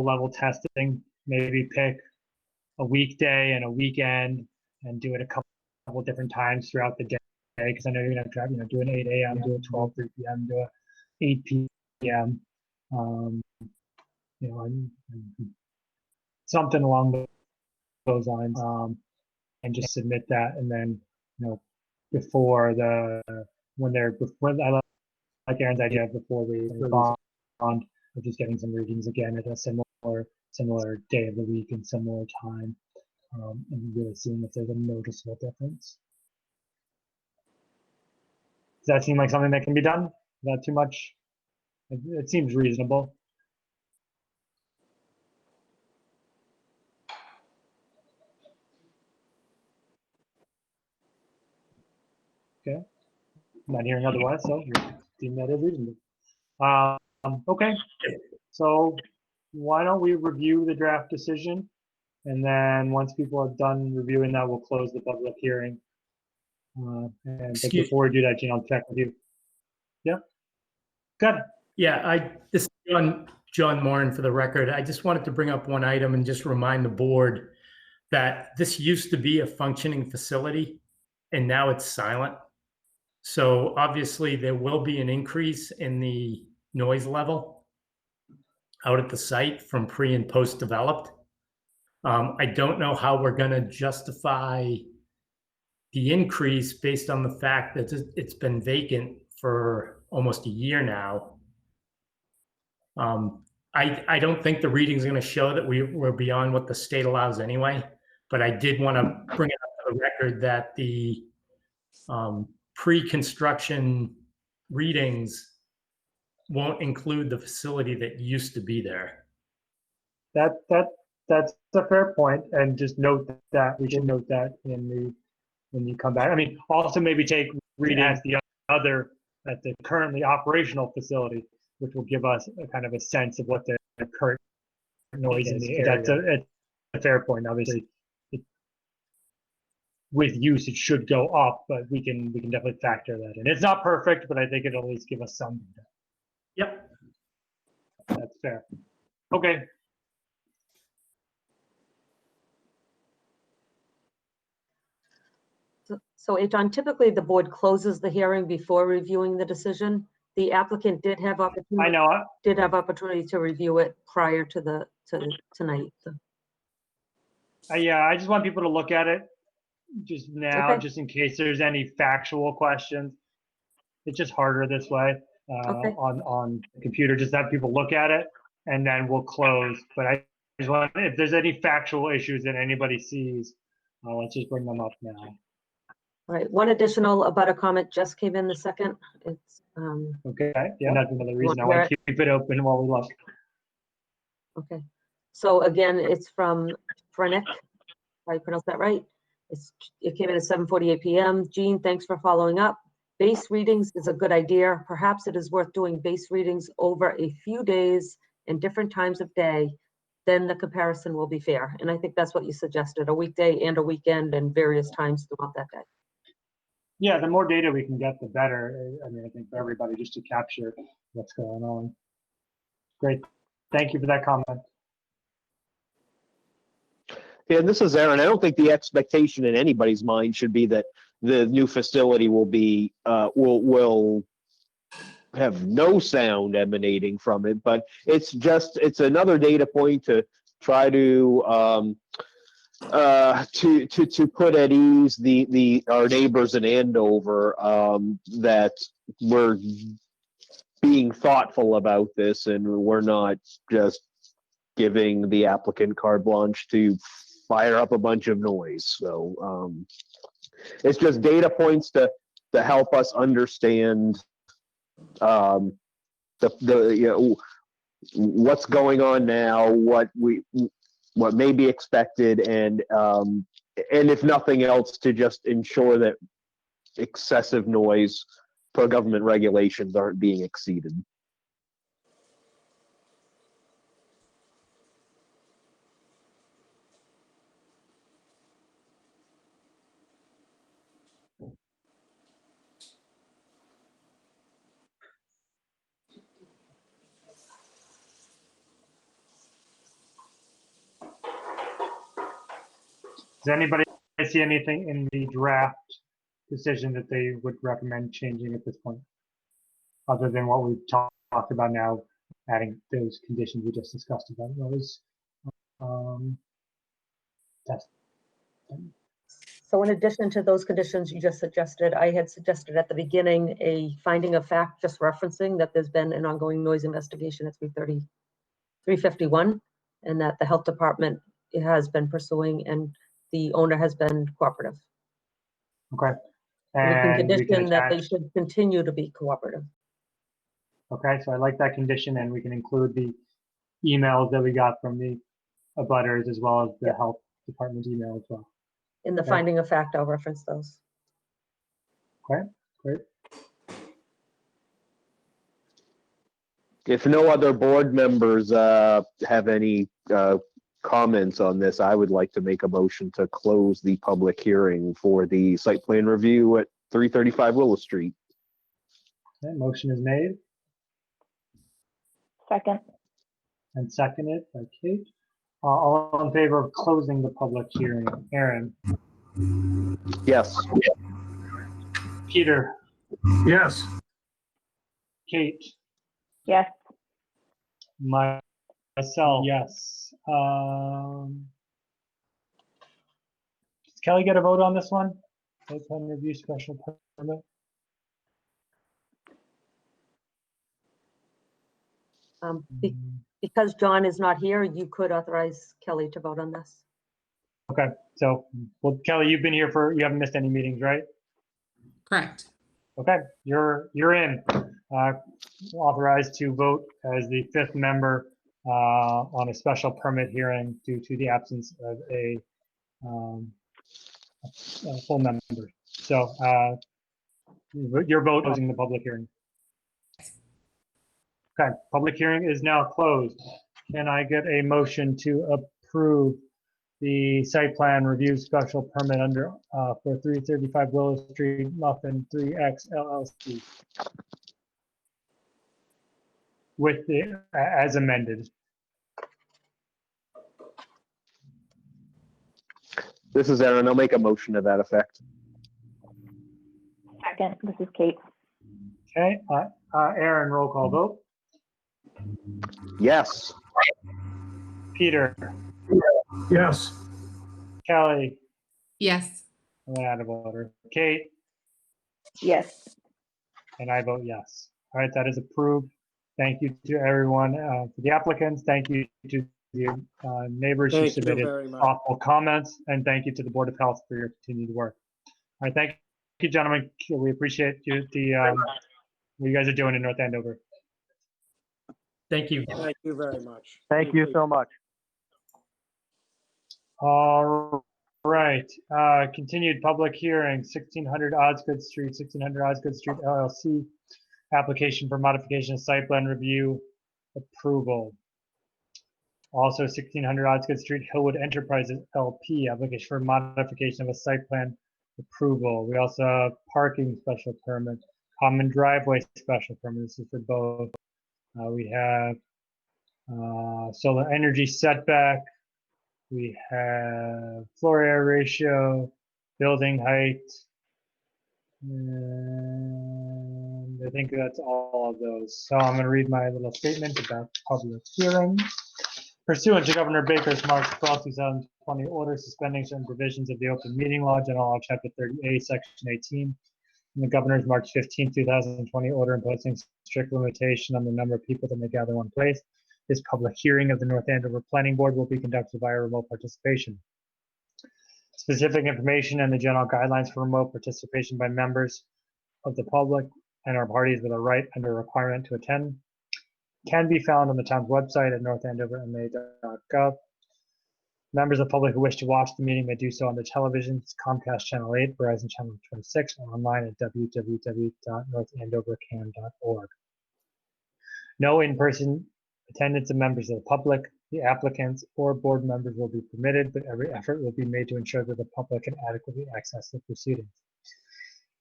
level testing. Maybe pick a weekday and a weekend and do it a couple different times throughout the day. Because I know you're gonna try, do an 8 a.m., do a 12, 3 p.m., do a 8 p.m. And something along those lines, and just submit that, and then before I like Aaron's idea before we bond, of just getting some readings again at a similar day of the week and similar time, and really seeing if there's a noticeable difference. Does that seem like something that can be done? Is that too much? It seems reasonable. Okay, I'm not hearing otherwise, so we deem that as reasonable. Okay, so why don't we review the draft decision, and then once people are done reviewing that, we'll close the public hearing. But before we do that, Gene, I'll check with you. Yeah, good. Yeah, this is John Moran for the record. I just wanted to bring up one item and just remind the board that this used to be a functioning facility, and now it's silent. So obviously there will be an increase in the noise level out at the site from pre and post developed. I don't know how we're going to justify the increase based on the fact that it's been vacant for almost a year now. I don't think the reading is going to show that we're beyond what the state allows anyway, but I did want to bring it up to the record that the pre-construction readings won't include the facility that used to be there. That's a fair point, and just note that we should note that when you come back. I mean, also maybe take readings at the currently operational facility, which will give us a kind of a sense of what the current noise is. fair point. Obviously, with use, it should go up, but we can definitely factor that in. It's not perfect, but I think it'll at least give us some data. Yep. That's fair. Okay. So Eitan, typically the board closes the hearing before reviewing the decision. The applicant did have I opportunity, know. opportunity to review it prior to tonight. Yeah, I just want people to look at it just now, Okay. just in case there's any factual questions. It's just harder this way Okay. on the computer. Just have people look at it, and then we'll close. But I just want, if there's any factual issues that anybody sees, let's just bring them up now. All right, one additional abutter comment just came in the second. It's, Okay, yeah, that's another reason I want to keep it open while we look. okay. So again, it's from Frenick, if I pronounce that right. It came in at 7:48 p.m. Jean, thanks for following up. Base readings is a good idea. Perhaps it is worth doing base readings over a few days and different times of day. Then the comparison will be fair. And I think that's what you suggested, a weekday and a weekend and various times throughout that day. Yeah, the more data we can get, the better. I mean, I think for everybody, just to capture what's going on. Great. Thank you for that comment. Yeah, and this is Aaron. I don't think the expectation in anybody's mind should be that the new facility will be will have no sound emanating from it, but it's another data point to try to put at ease our neighbors in Andover that we're being thoughtful about this and we're not just giving the applicant carte blanche to fire up a bunch of noise. So it's just data points to help us understand what's going on now, what may be expected, and if nothing else, to just ensure that excessive noise per government regulations aren't being exceeded. Does anybody see anything in the draft decision that they would recommend changing at this point, other than what we've talked about now, adding those conditions we just discussed about those? So in addition to those conditions you just suggested, I had suggested at the beginning a finding of fact, just referencing that there's been an ongoing noise investigation at 351, and that the health department has been pursuing and the owner has been cooperative. Okay. And we can condition that they attach, should continue to be cooperative. okay, so I like that condition, and we can include the emails that we got from the abutters as well as the health department's email as well. In the Okay. finding of fact, I'll reference those. Okay, great. If no other board members have any comments on this, I would like to make a motion to close the public hearing for the site plan review at 335 Willow Street. Okay, motion is made Second. and seconded by Kate. All in favor of closing the public hearing? Aaron, Yes. Peter, Yes. Kate, Yes. myself, yes. Does Kelly get a vote on this one? Site plan review special permit? Because John is not here, you could authorize Kelly to vote on this. Okay, so, well, Kelly, you've been here you haven't missed any meetings, right? Correct. Okay, you're in. Authorized to vote as the fifth member on a special permit hearing due to the absence of a full member. So your vote closing the public hearing. Okay, public hearing is now closed. Can I get a motion to approve the site plan review special permit under, for 335 Willow Street, Muffin 3X LLC. With the, as amended. This is Aaron. I'll make a motion to that effect. Second, this is Kate. Okay, Aaron, roll call vote. Yes. Peter, Yes. Kelly, Yes. I'm gonna add a voter. Kate, Yes. and I vote yes. All right, that is approved. Thank you to everyone, for the applicants. Thank you to the neighbors who Thank you submitted very much. thoughtful comments, and thank you to the Board of Health for your continued work. All right, thank you, gentlemen. We appreciate you, what you guys are doing in North Andover. Thank you. Thank you very much. Thank you so much. All right, continued public hearing, 1600 Osgood Street, 1600 Osgood Street LLC, application for modification of site plan review approval. Also 1600 Osgood Street, Hillwood Enterprises LP, application for modification of a site plan approval. We also have parking special permit, common driveway special permit. This is for both. We have solar energy setback. We have floor area ratio, building height, and I think that's all of those. So I'm going to read my little statement about public hearing. Pursuant to Governor Baker's March 12, 2020 order suspending certain provisions of the Open Meeting Law, General Law, Chapter 30A, Section 18, and the Governor's March 15, 2020 order imposing strict limitation on the number of people that may gather in one place, this public hearing of the North Andover Planning Board will be conducted via remote participation. Specific information and the general guidelines for remote participation by members of the public and our parties with a right and a requirement to attend can be found on the town's website at northandoverma.gov. Members of the public who wish to watch the meeting may do so on the television, Comcast Channel 8, Verizon Channel 26, or online at www.northandovercam.org. No in-person attendance of members of the public, the applicants, or board members will be permitted, but every effort will be made to ensure that the public can adequately access the proceedings.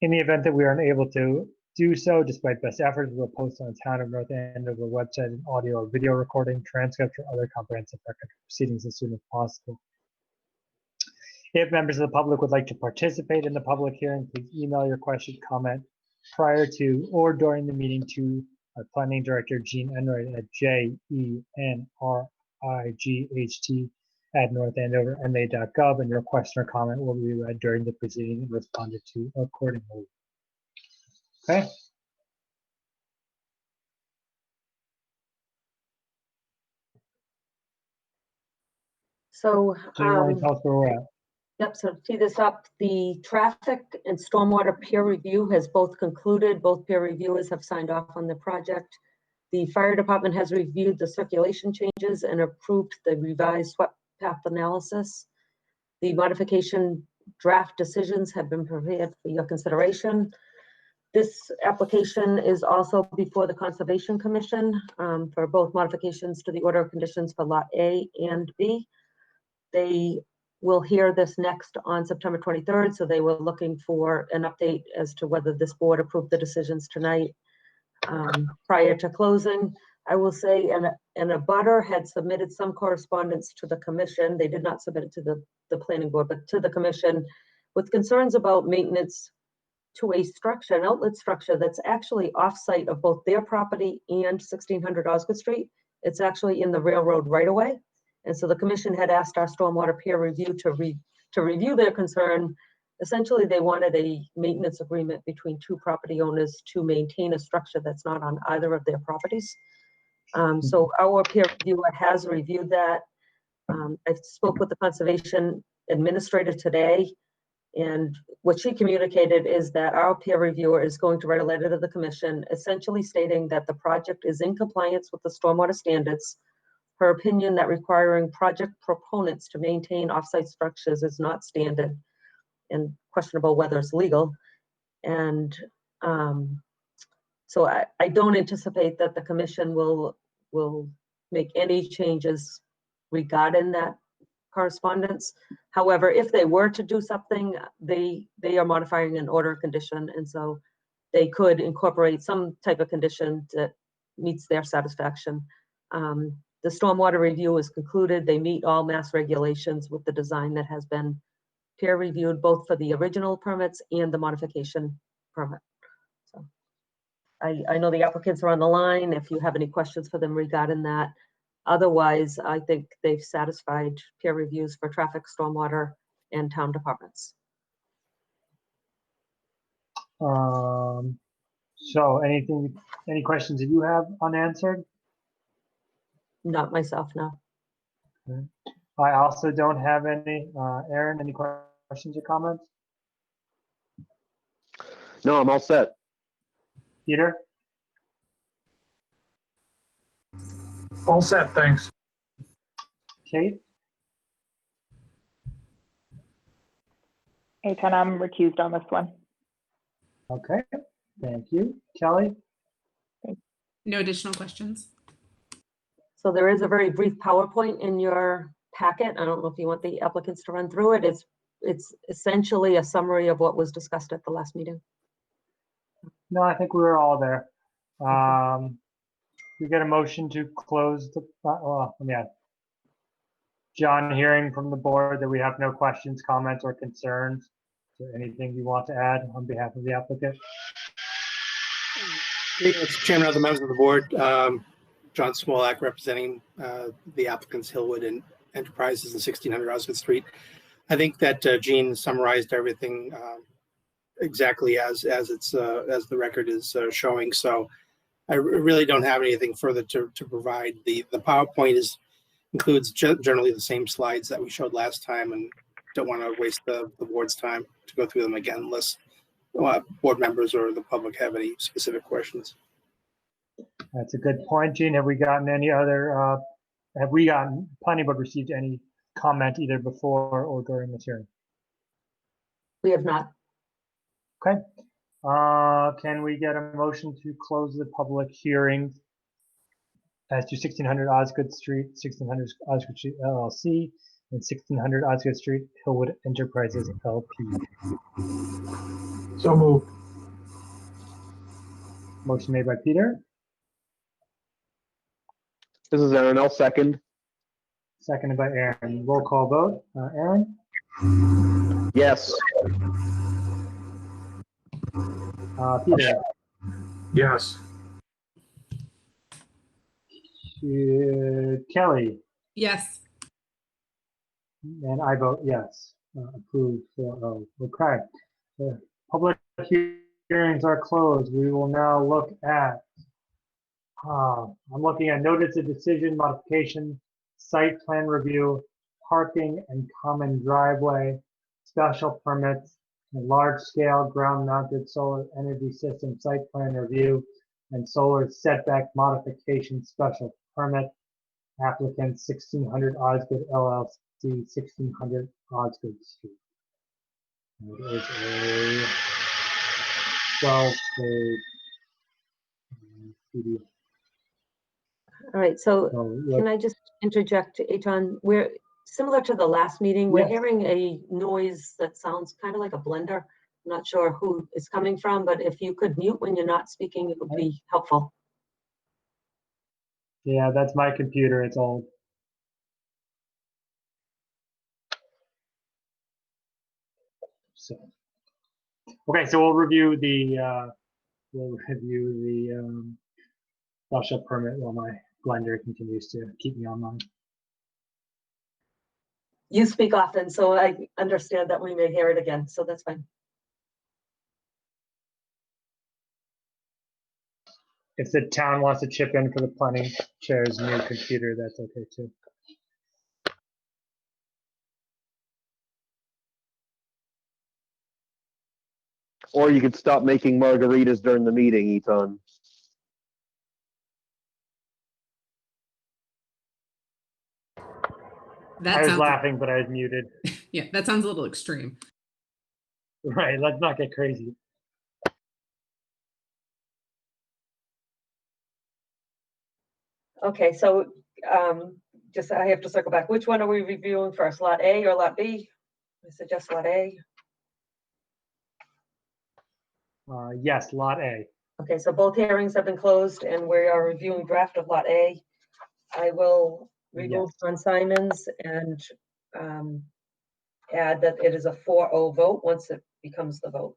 In the event that we are unable to do so, despite best efforts, we will post on the Town of North Andover website an audio or video recording, transcript, or other comprehensive record of proceedings as soon as possible. If members of the public would like to participate in the public hearing, please email your question, comment prior to or during the meeting to our Planning Director, Jean Enright, at JENRIGHT@northandoverma.gov, and your question or comment will be read during the proceeding and responded to accordingly. Okay. So, So you want to tell us where we're at? yep, so to tee this up, the traffic and stormwater peer review has both concluded. Both peer reviewers have signed off on the project. The fire department has reviewed the circulation changes and approved the revised swept path analysis. The modification draft decisions have been prepared for your consideration. This application is also before the Conservation Commission for both modifications to the order of conditions for Lot A and B. They will hear this next on September 23rd, so they were looking for an update as to whether this board approved the decisions tonight prior to closing. I will say, and a butter had submitted some correspondence to the commission. They did not submit it to the planning board, but to the commission with concerns about maintenance to a structure, an outlet structure that's actually off-site of both their property and 1600 Osgood Street. It's actually in the railroad right-of-way. And so the commission had asked our stormwater peer review to review their concern. Essentially, they wanted a maintenance agreement between two property owners to maintain a structure that's not on either of their properties. So our peer reviewer has reviewed that. I spoke with the conservation administrator today, and what she communicated is that our peer reviewer is going to write a letter to the commission, essentially stating that the project is in compliance with the stormwater standards. Her opinion that requiring project proponents to maintain offsite structures is not standard and questionable whether it's legal. And so I don't anticipate that the commission will make any changes regarding that correspondence. However, if they were to do something, they are modifying an order condition, and so they could incorporate some type of condition that meets their satisfaction. The stormwater review is concluded. They meet all mass regulations with the design that has been peer reviewed, both for the original permits and the modification permit. So I know the applicants are on the line if you have any questions for them regarding that. Otherwise, I think they've satisfied peer reviews for traffic, stormwater, and town departments. So any questions that you have unanswered? Not myself, no. Okay. I also don't have any. Aaron, any questions or comments? No, I'm all set. Peter? All set, thanks. Kate? Eitan, I'm recused on this one. Okay, thank you. Kelly? No additional questions. So there is a very brief PowerPoint in your packet. I don't know if you want the applicants to run through it. It's essentially a summary of what was discussed at the last meeting. No, I think we were all there. We get a motion to close the, let me add. John, hearing from the board that we have no questions, comments, or concerns. Is there anything you want to add on behalf of the applicant? Mr. Chairman, other members of the board, John Smolak representing the applicants Hillwood and Enterprises in 1600 Osgood Street. I think that Jean summarized everything exactly as the record is showing. So I really don't have anything further to provide. The PowerPoint includes generally the same slides that we showed last time, and don't want to waste the board's time to go through them again unless board members or the public have any specific questions. That's a good point, Gene. Have we gotten any other, planning board received any comment either before or during this hearing? We have not. Okay. Can we get a motion to close the public hearing as to 1600 Osgood Street, 1600 Osgood Street LLC, and 1600 Osgood Street Hillwood Enterprises LP? So moved. Motion made by Peter, This is Aaron. I'll second. seconded by Aaron. Roll call vote. Aaron? Yes. Peter? Yes. Kelly? Yes. And I vote yes. Approved 4-0. Okay. The public hearings are closed. We will now look at, I'm looking at notice of decision, modification, site plan review, parking and common driveway, special permits, large-scale ground-mounted solar energy system site plan review, and solar setback modification special permit. Applicant 1600 Osgood LLC, 1600 Osgood Street. It is a 12-page PDF. All right, so So, can I just interject, Eitan? We're similar to the last meeting. We're Yes. hearing a noise that sounds kind of like a blender. I'm not sure who it's coming from, but if you could mute when you're not speaking, it would be helpful. yeah, that's my computer. It's old. So, okay, so we'll review the special permit while my blender continues to keep me online. You speak often, so I understand that we may hear it again, so that's fine. If the town wants to chip in for the planning chair's new computer, that's okay too. Or you could stop making margaritas during the meeting, Eton. That I was sounds laughing, but I was muted. yeah, that sounds a little extreme. Right, let's not get crazy. Okay, so just, I have to circle back. Which one are we reviewing first, Lot A or Lot B? I suggest Lot A. Yes, Lot A. Okay, so both hearings have been closed and we are reviewing draft of Lot A. I will remove John Simons and add that it is a 4-0 vote once it becomes the vote.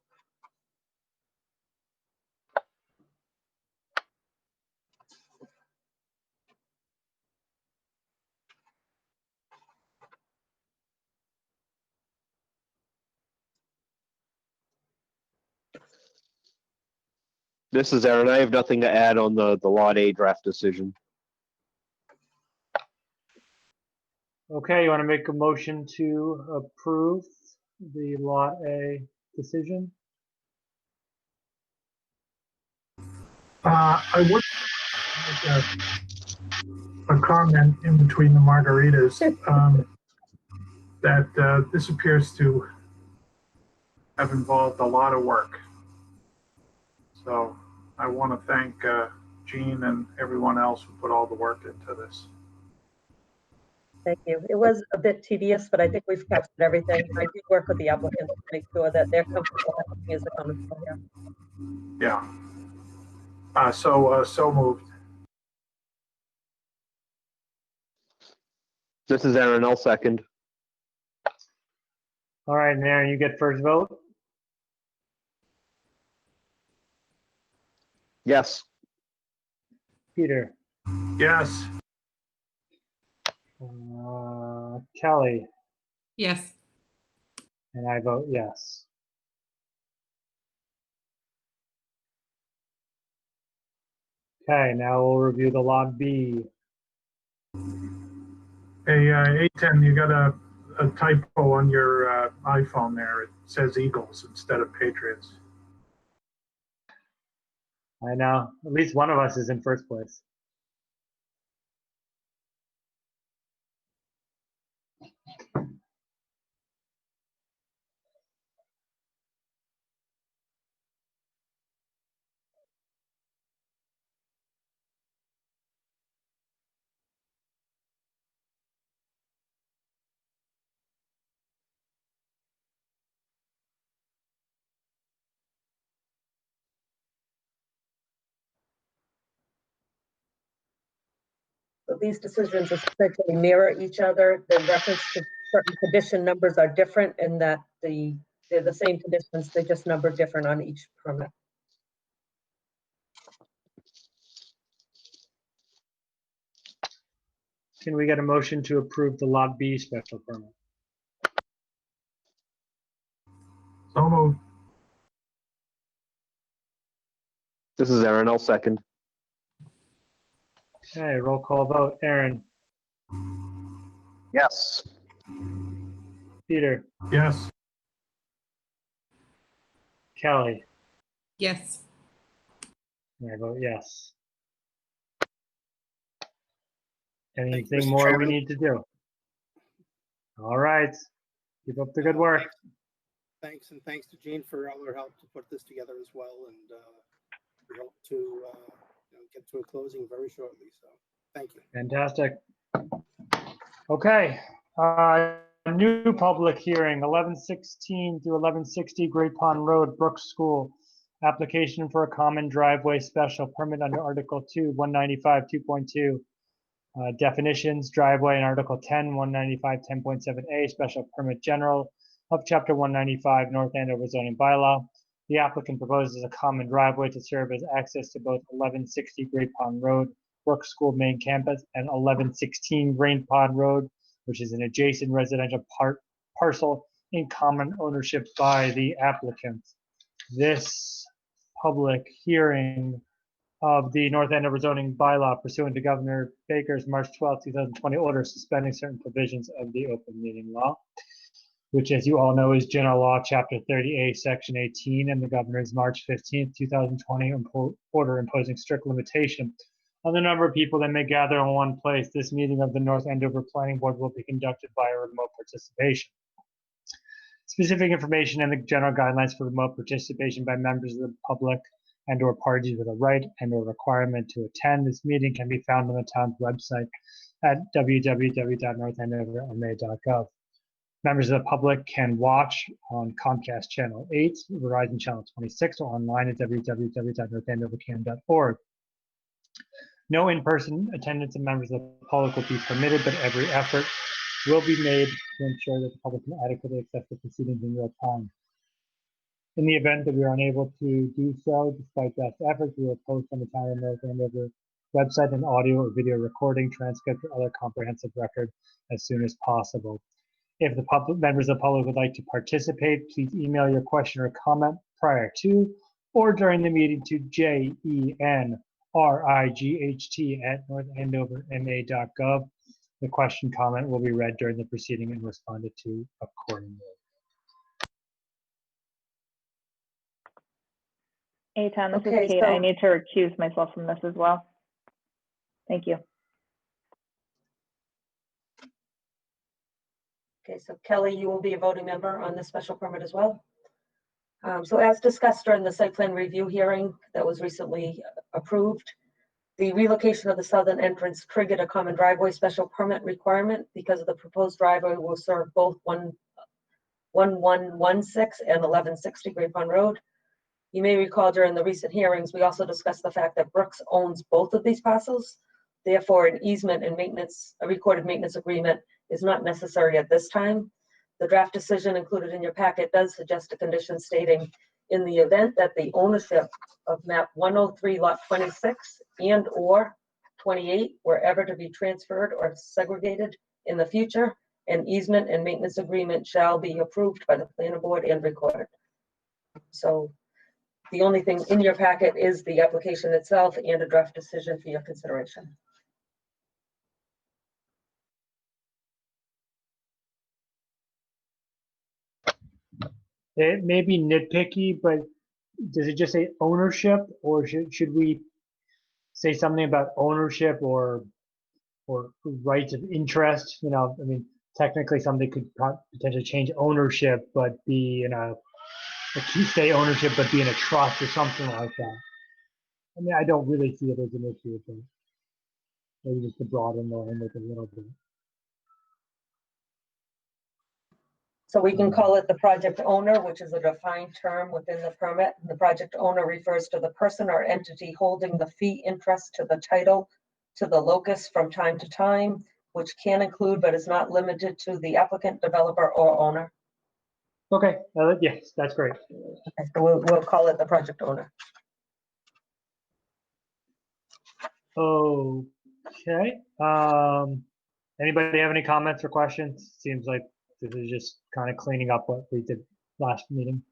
This is Aaron. I have nothing to add on the Lot A draft decision. Okay, you want to make a motion to approve the Lot A decision? I would make a comment in between the margaritas that this appears to have involved a lot of work. So I want to thank Jean and everyone else who put all the work into this. Thank you. It was a bit tedious, but I think we've captured everything. I did work with the applicant to make sure that they're comfortable as the comments go here. Yeah. So moved. This is Aaron. I'll second. All right, and Aaron, you get first vote? Yes. Peter? Yes. Kelly? Yes. And I vote yes. Okay, now we'll review the Lot B. Hey, A10, you got a typo on your iPhone there. It says Eagles instead of Patriots. I know, at least one of us is in first place. So these decisions essentially mirror each other. The reference to certain condition numbers are different in that they're the same conditions, they just number different on each permit. Can we get a motion to approve the Lot B special permit? So moved. This is Aaron. I'll second. Okay, roll call vote. Aaron? Yes. Peter? Yes. Kelly? Yes. And I vote yes. Thank you, Anything Mr. more we Chairman. need to do? All right, keep up the good work. Thanks, and thanks to Jean for all her help to put this together as well. And we hope to get to a closing very shortly. So thank you. Fantastic. Okay, new public hearing, 1116 through 1160 Great Pond Road, Brooks School. Application for a common driveway special permit under Article 2, 195, 2.2. Definitions, driveway, and Article 10, 195, 10.7a, special permit general of Chapter 195, North Andover zoning bylaw. The applicant proposes a common driveway to serve as access to both 1160 Great Pond Road, Brooks School main campus, and 1116 Great Pond Road, which is an adjacent residential parcel in common ownership by the applicant. This public hearing of the North Andover zoning bylaw pursuant to Governor Baker's March 12, 2020 order suspending certain provisions of the open meeting law, which, as you all know, is General Law, Chapter 30A, Section 18, and the Governor's March 15, 2020 order imposing strict limitation on the number of people that may gather in one place. This meeting of the North Andover Planning Board will be conducted via remote participation. Specific information and the general guidelines for remote participation by members of the public and or parties with a right and or requirement to attend this meeting can be found on the town's website at www.northandoverma.gov. Members of the public can watch on Comcast Channel 8, Verizon Channel 26, or online at www.northandovercam.org. No in-person attendance of members of the public will be permitted, but every effort will be made to ensure that the public can adequately access the proceedings in real time. In the event that we are unable to do so, despite best efforts, we will post on the Town of North Andover website an audio or video recording, transcript, or other comprehensive record as soon as possible. If the members of the public would like to participate, please email your question or comment prior to or during the meeting to jenright@northandoverma.gov. The question comment will be read during the proceeding and responded to accordingly. Hey, Tom, this Okay, is Kate. so- I need to recuse myself from this as well. Thank you. Okay, so Kelly, you will be a voting member on this special permit as well. So as discussed during the site plan review hearing that was recently approved, the relocation of the southern entrance triggered a common driveway special permit requirement because of the proposed driveway will serve both 1116 and 1160 Great Pond Road. You may recall during the recent hearings, we also discussed the fact that Brooks owns both of these parcels. Therefore, an easement and maintenance, a recorded maintenance agreement is not necessary at this time. The draft decision included in your packet does suggest a condition stating in the event that the ownership of map 103 lot 26 and or 28 were ever to be transferred or segregated in the future, an easement and maintenance agreement shall be approved by the planning board and recorded. So the only thing in your packet is the application itself and a draft decision for your consideration. It may be nitpicky, but does it just say ownership, or should we say something about ownership or rights of interest? You know, I mean, technically something could potentially change ownership, but be in a key state ownership, but be in a trust or something like that. I mean, I don't really see it as an issue with it. Maybe just to broaden the language a little bit. So we can call it the project owner, which is a defined term within the permit. The project owner refers to the person or entity holding the fee interest to the title to the locus from time to time, which can include but is not limited to the applicant, developer, or owner. Okay, yes, that's great. Okay, so we'll call it the project owner. Okay. Anybody have any comments or questions? Seems like this is just kind of cleaning up what we did last meeting.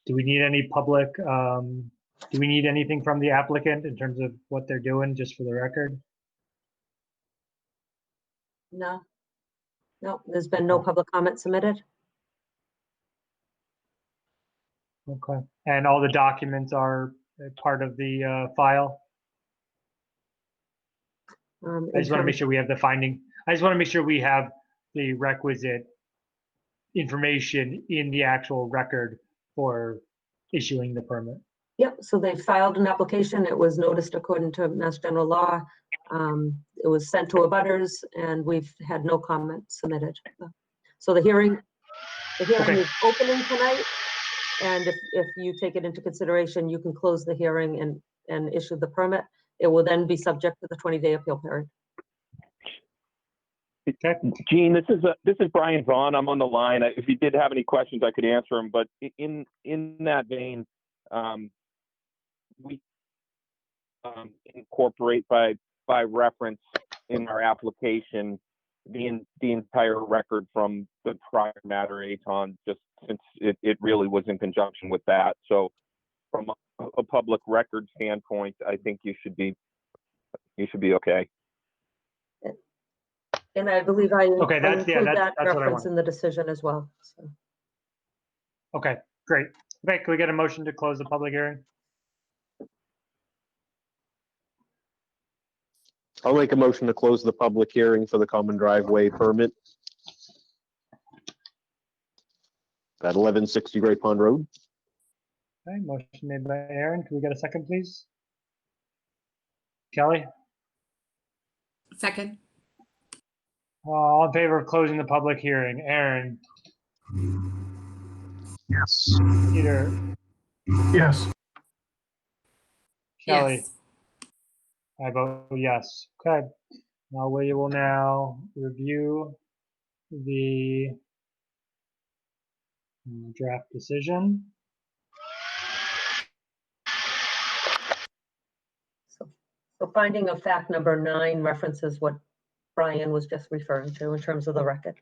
Do we need any public, do we need anything from the applicant in terms of what they're doing, just for the record? No, there's been no public comment submitted. Okay, and all the documents are part of the file? I just want to make sure we have the finding. I just want to make sure we have the requisite information in the actual record for issuing the permit. Yep, so they filed an application. It was noticed according to Mass General Law. It was sent to abutters and we've had no comment submitted. So the hearing Okay. is opening tonight. And if you take it into consideration, you can close the hearing and issue the permit. It will then be subject to the 20-day appeal period. Okay. Gene, this is Brian Vaughn. I'm on the line. If you did have any questions, I could answer them. But in that vein, we incorporate by reference in our application the entire record from the prior matter, Aton, just since it really was in conjunction with that. So from a public record standpoint, I think you should be okay. And I believe I Okay, include that that's what I reference want. in the decision as well. So. Okay, great. Okay, can we get a motion to close the public hearing? I'll make a motion to close the public hearing for the common driveway permit. at 1160 Great Pond Road. Okay, motion made by Aaron. Can we get a second, please? Kelly? Second. All in favor of closing the public hearing? Aaron? Yes. Peter? Yes. Kelly? Yes. I vote yes. Okay. Now we will now review the draft decision. So finding of fact number 9 references what Brian was just referring to in terms of the record.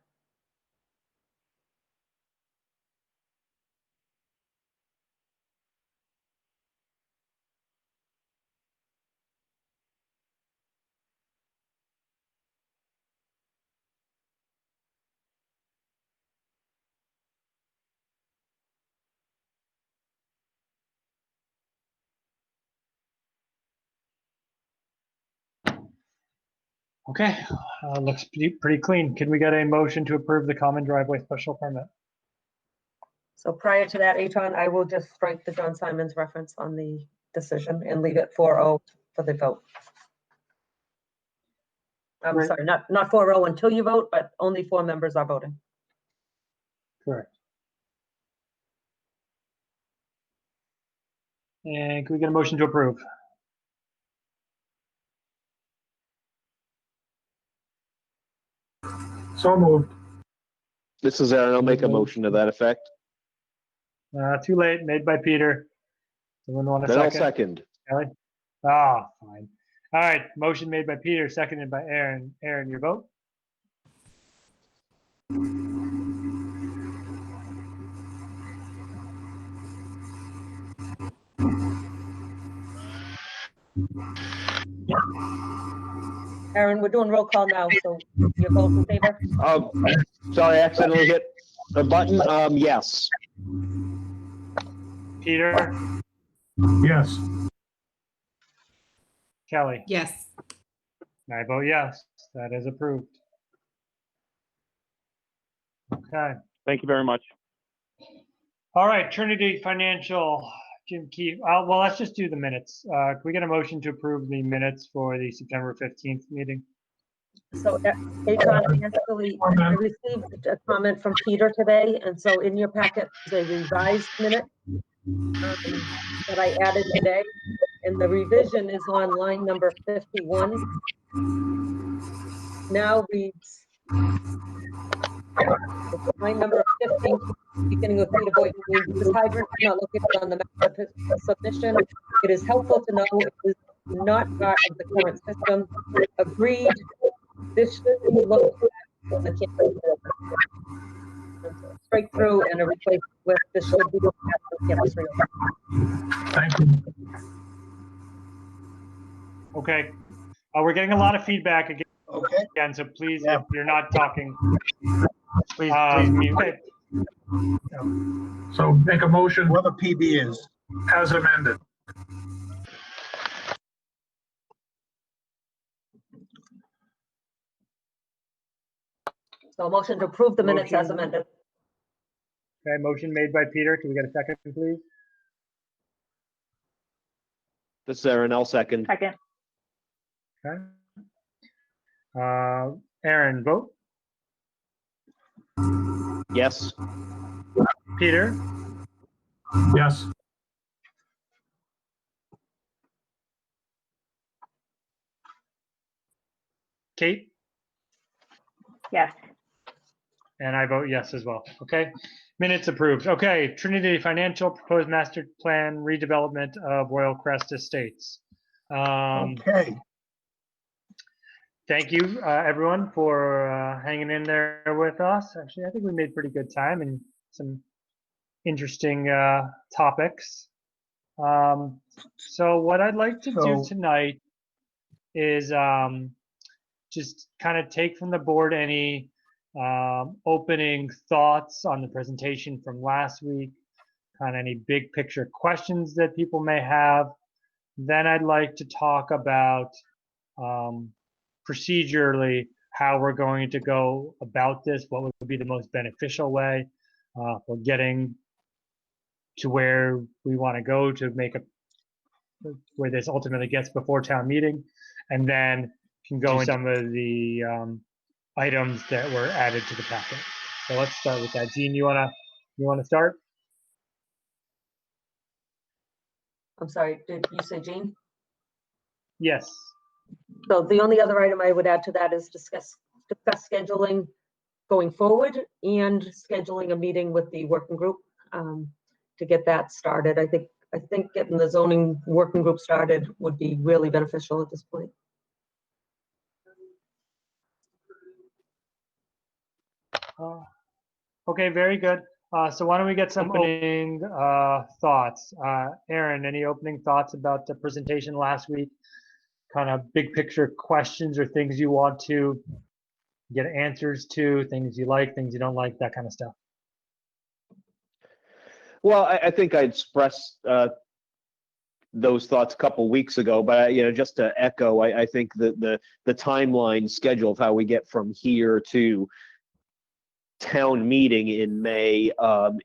Okay, looks pretty clean. Can we get a motion to approve the common driveway special permit? So prior to that, Aton, I will just strike the John Simons reference on the decision and leave it 4-0 for the vote. I'm Right. sorry, not 4-0 until you vote, but only 4 members are voting. Correct. And can we get a motion to approve? So moved. This is Aaron. I'll make a motion to that effect. Too late, made by Peter. Someone want a Then I'll second? second. Kelly? Ah, fine. All right, motion made by Peter, seconded by Aaron. Aaron, your vote? Aaron, we're doing roll call now, so your vote in favor? Sorry, I accidentally hit a button. Yes. Peter? Yes. Kelly? Yes. I vote yes, that is approved. Okay. Thank you very much. All right, Trinity Financial, Jim Keefe. Well, let's just do the minutes. Can we get a motion to approve the minutes for the September 15th meeting? So, Aton, actually, I received a comment from Peter today, and so in your packet is a revised minute that I added today, and the revision is on line number 51. Now reads, line number 15, beginning with Peter Boynton, this hydrant is not located on the map of submission. It is helpful to know it is not part of the current system. Agreed. This should be looked at the campus. Straight through and a replace with this should be looked at the campus. Thank you. Okay. We're getting a lot of feedback again. Okay. Again, so please, if you're not talking, please mute. Okay. So make a motion Whoever PB is. as amended. So a motion to approve the minutes as Motion. amended. Okay, motion made by Peter. Can we get a second, please? This is Aaron. I'll second. Second. Okay. Aaron, vote. Yes. Peter? Yes. Kate? Yes. And I vote yes as well. Okay. Minutes approved. Okay. Trinity Financial proposed master plan redevelopment of Royal Crest Estates. Okay. Thank you, everyone, for hanging in there with us. Actually, I think we made pretty good time and some interesting topics. So what I'd like to do tonight is just kind of take from the board any opening thoughts on the presentation from last week, kind of any big picture questions that people may have. Then I'd like to talk about procedurally how we're going to go about this, what would be the most beneficial way. for getting to where we want to go to make where this ultimately gets before town meeting, and then can go into some of the items that were added to the packet. So let's start with that. Jean, you wanna start? I'm sorry, did you say Jean? Yes. So the only other item I would add to that is discuss scheduling going forward and scheduling a meeting with the working group to get that started. I think getting the zoning working group started would be really beneficial at this point. Okay, very good. So why don't we get some opening thoughts? Aaron, any opening thoughts about the presentation last week? Kind of big picture questions or things you want to get answers to, things you like, things you don't like, that kind of stuff. Well, I think I expressed those thoughts a couple weeks ago, but just to echo, I think that the timeline schedule of how we get from here to town meeting in May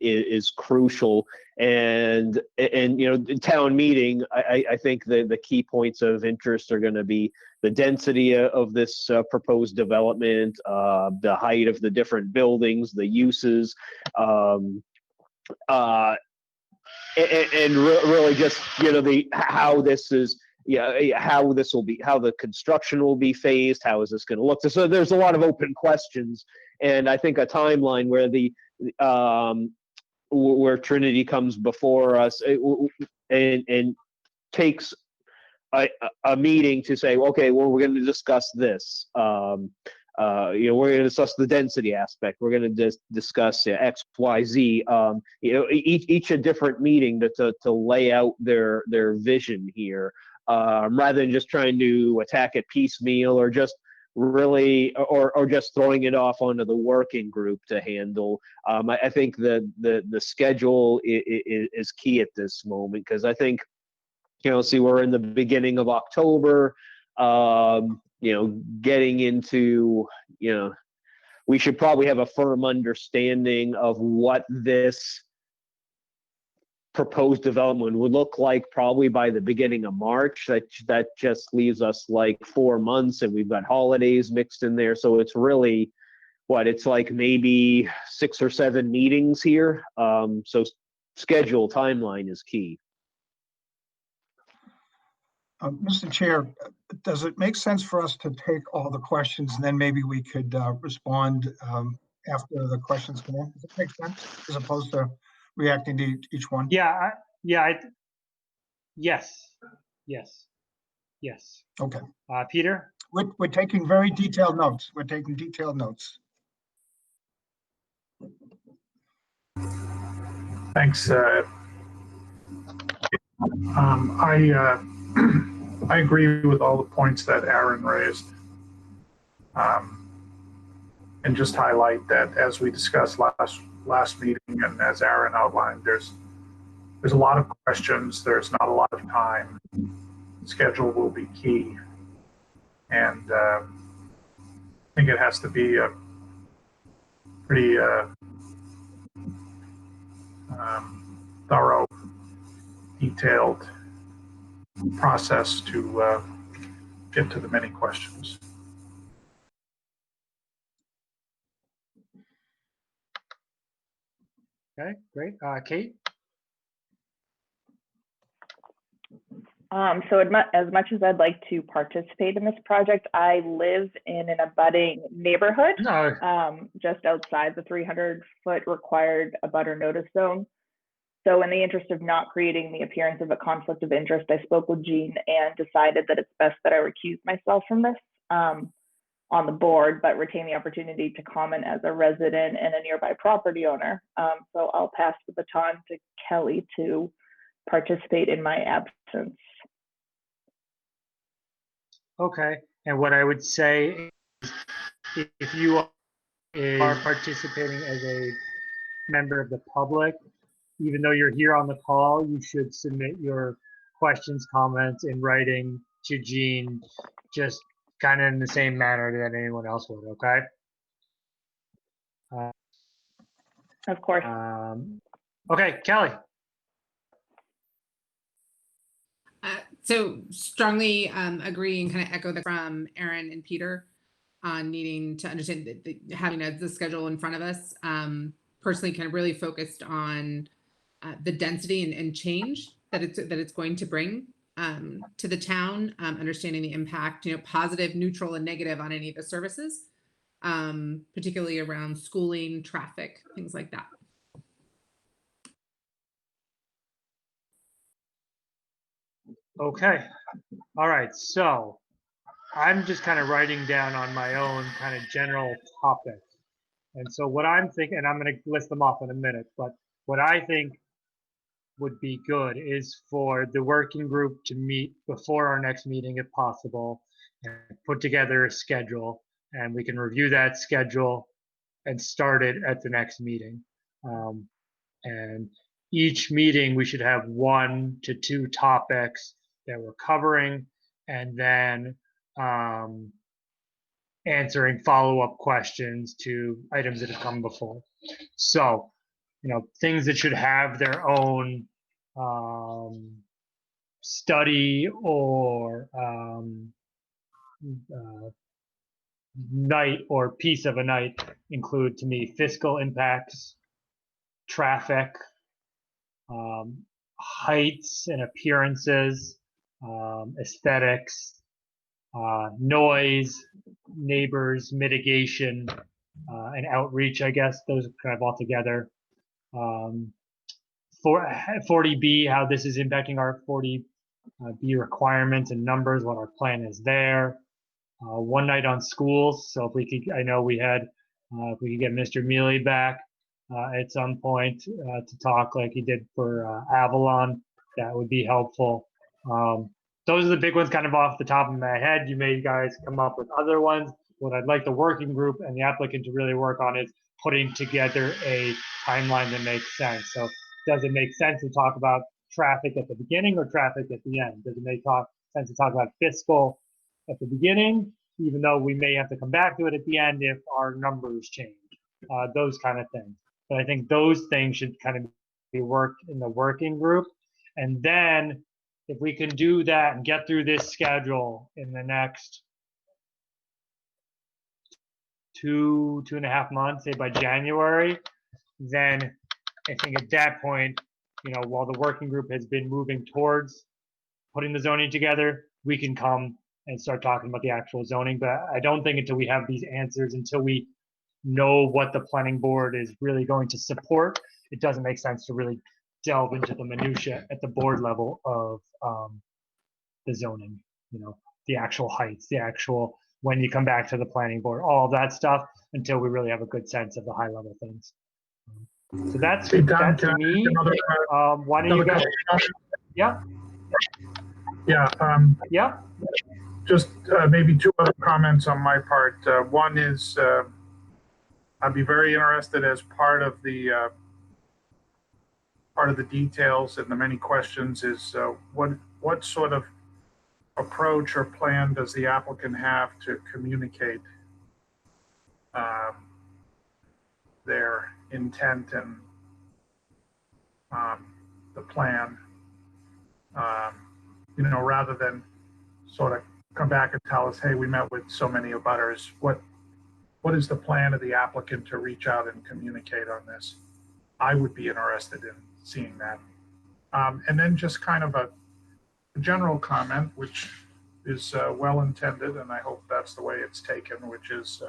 is crucial, and town meeting, I think the key points of interest are going to be the density of this proposed development, the height of the different buildings, the uses, and really just how this is, how this will be, how the construction will be phased, how is this going to look. So there's a lot of open questions, and I think a timeline where where Trinity comes before us and takes a meeting to say, okay, well, we're going to discuss this. We're going to discuss the density aspect. We're going to discuss X, Y, Z. Each a different meeting to lay out their vision here, rather than just trying to attack it piecemeal or just really or just throwing it off onto the working group to handle. I think the schedule is key at this moment, because I think see, we're in the beginning of October. Getting into, we should probably have a firm understanding of what this proposed development would look like probably by the beginning of March. That just leaves us like 4 months, and we've got holidays mixed in there. So it's really it's like maybe 6 or 7 meetings here. So schedule timeline is key. Mr. Chair, does it make sense for us to take all the questions and then maybe we could respond after the questions come in? Does it make sense as opposed to reacting to each one? Yes. Okay. Peter? We're taking very detailed notes. We're taking detailed notes. Thanks. I agree with all the points that Aaron raised. And just highlight that, as we discussed last meeting, and as Aaron outlined, there's a lot of questions. There's not a lot of time. Schedule will be key, and I think it has to be a pretty thorough, detailed process to get to the many questions. Okay, great. Kate? So as much as I'd like to participate in this project, I live in an abutting neighborhood, just outside the 300-foot required abutter notice zone. So in the interest of not creating the appearance of a conflict of interest, I spoke with Jean and decided that it's best that I recuse myself from this on the board, but retain the opportunity to comment as a resident and a nearby property owner. So I'll pass the baton to Kelly to participate in my absence. Okay, and what I would say is, if you are participating as a member of the public, even though you're here on the call, you should submit your questions, comments in writing to Jean, just kind of in the same manner that anyone else would, okay? Of course. Okay, Kelly. So strongly agree and kind of echo that from Aaron and Peter on needing to understand that having the schedule in front of us. Personally, kind of really focused on the density and change that it's going to bring to the town, understanding the impact, positive, neutral, and negative on any of the services, particularly around schooling, traffic, things like that. Okay. All right. So I'm just kind of writing down on my own kind of general topics. And so what I'm thinking, and I'm going to list them off in a minute, but what I think would be good is for the working group to meet before our next meeting if possible and put together a schedule, and we can review that schedule and start it at the next meeting. And each meeting we should have 1 to 2 topics that we're covering, and then answering follow-up questions to items that have come before. So, things that should have their own study or night or piece of a night include, to me, fiscal impacts, traffic, heights and appearances, aesthetics, noise, neighbors, mitigation, and outreach, I guess. Those are kind of all together. 40B, how this is impacting our 40B requirements and numbers, what our plan is there. One night on schools. So if we could, I know we had, if we could get Mr. Mealy back at some point to talk like he did for Avalon, that would be helpful. Those are the big ones kind of off the top of my head. You may guys come up with other ones. What I'd like the working group and the applicant to really work on is putting together a timeline that makes sense. So does it make sense to talk about traffic at the beginning or traffic at the end? Does it make sense to talk about fiscal at the beginning, even though we may have to come back to it at the end if our numbers change? Those kind of things. But I think those things should kind of be worked in the working group. And then if we can do that and get through this schedule in the next 2.5 months, say by January, then I think at that point, while the working group has been moving towards putting the zoning together, we can come and start talking about the actual zoning. But I don't think until we have these answers, until we know what the planning board is really going to support, it doesn't make sense to really delve into the minutia at the board level of the zoning, the actual heights, the actual, when you come back to the planning board, all of that stuff, until we really have a good sense of the high level things. So that's me. Why don't you guys? Yeah. Yeah. Yeah. Just maybe 2 other comments on my part. One is I'd be very interested as part of the details and the many questions is what sort of approach or plan does the applicant have to communicate their intent and the plan, rather than sort of come back and tell us, hey, we met with so many abutters. What is the plan of the applicant to reach out and communicate on this? I would be interested in seeing that. And then just kind of a general comment, which is well intended, and I hope that's the way it's taken, which is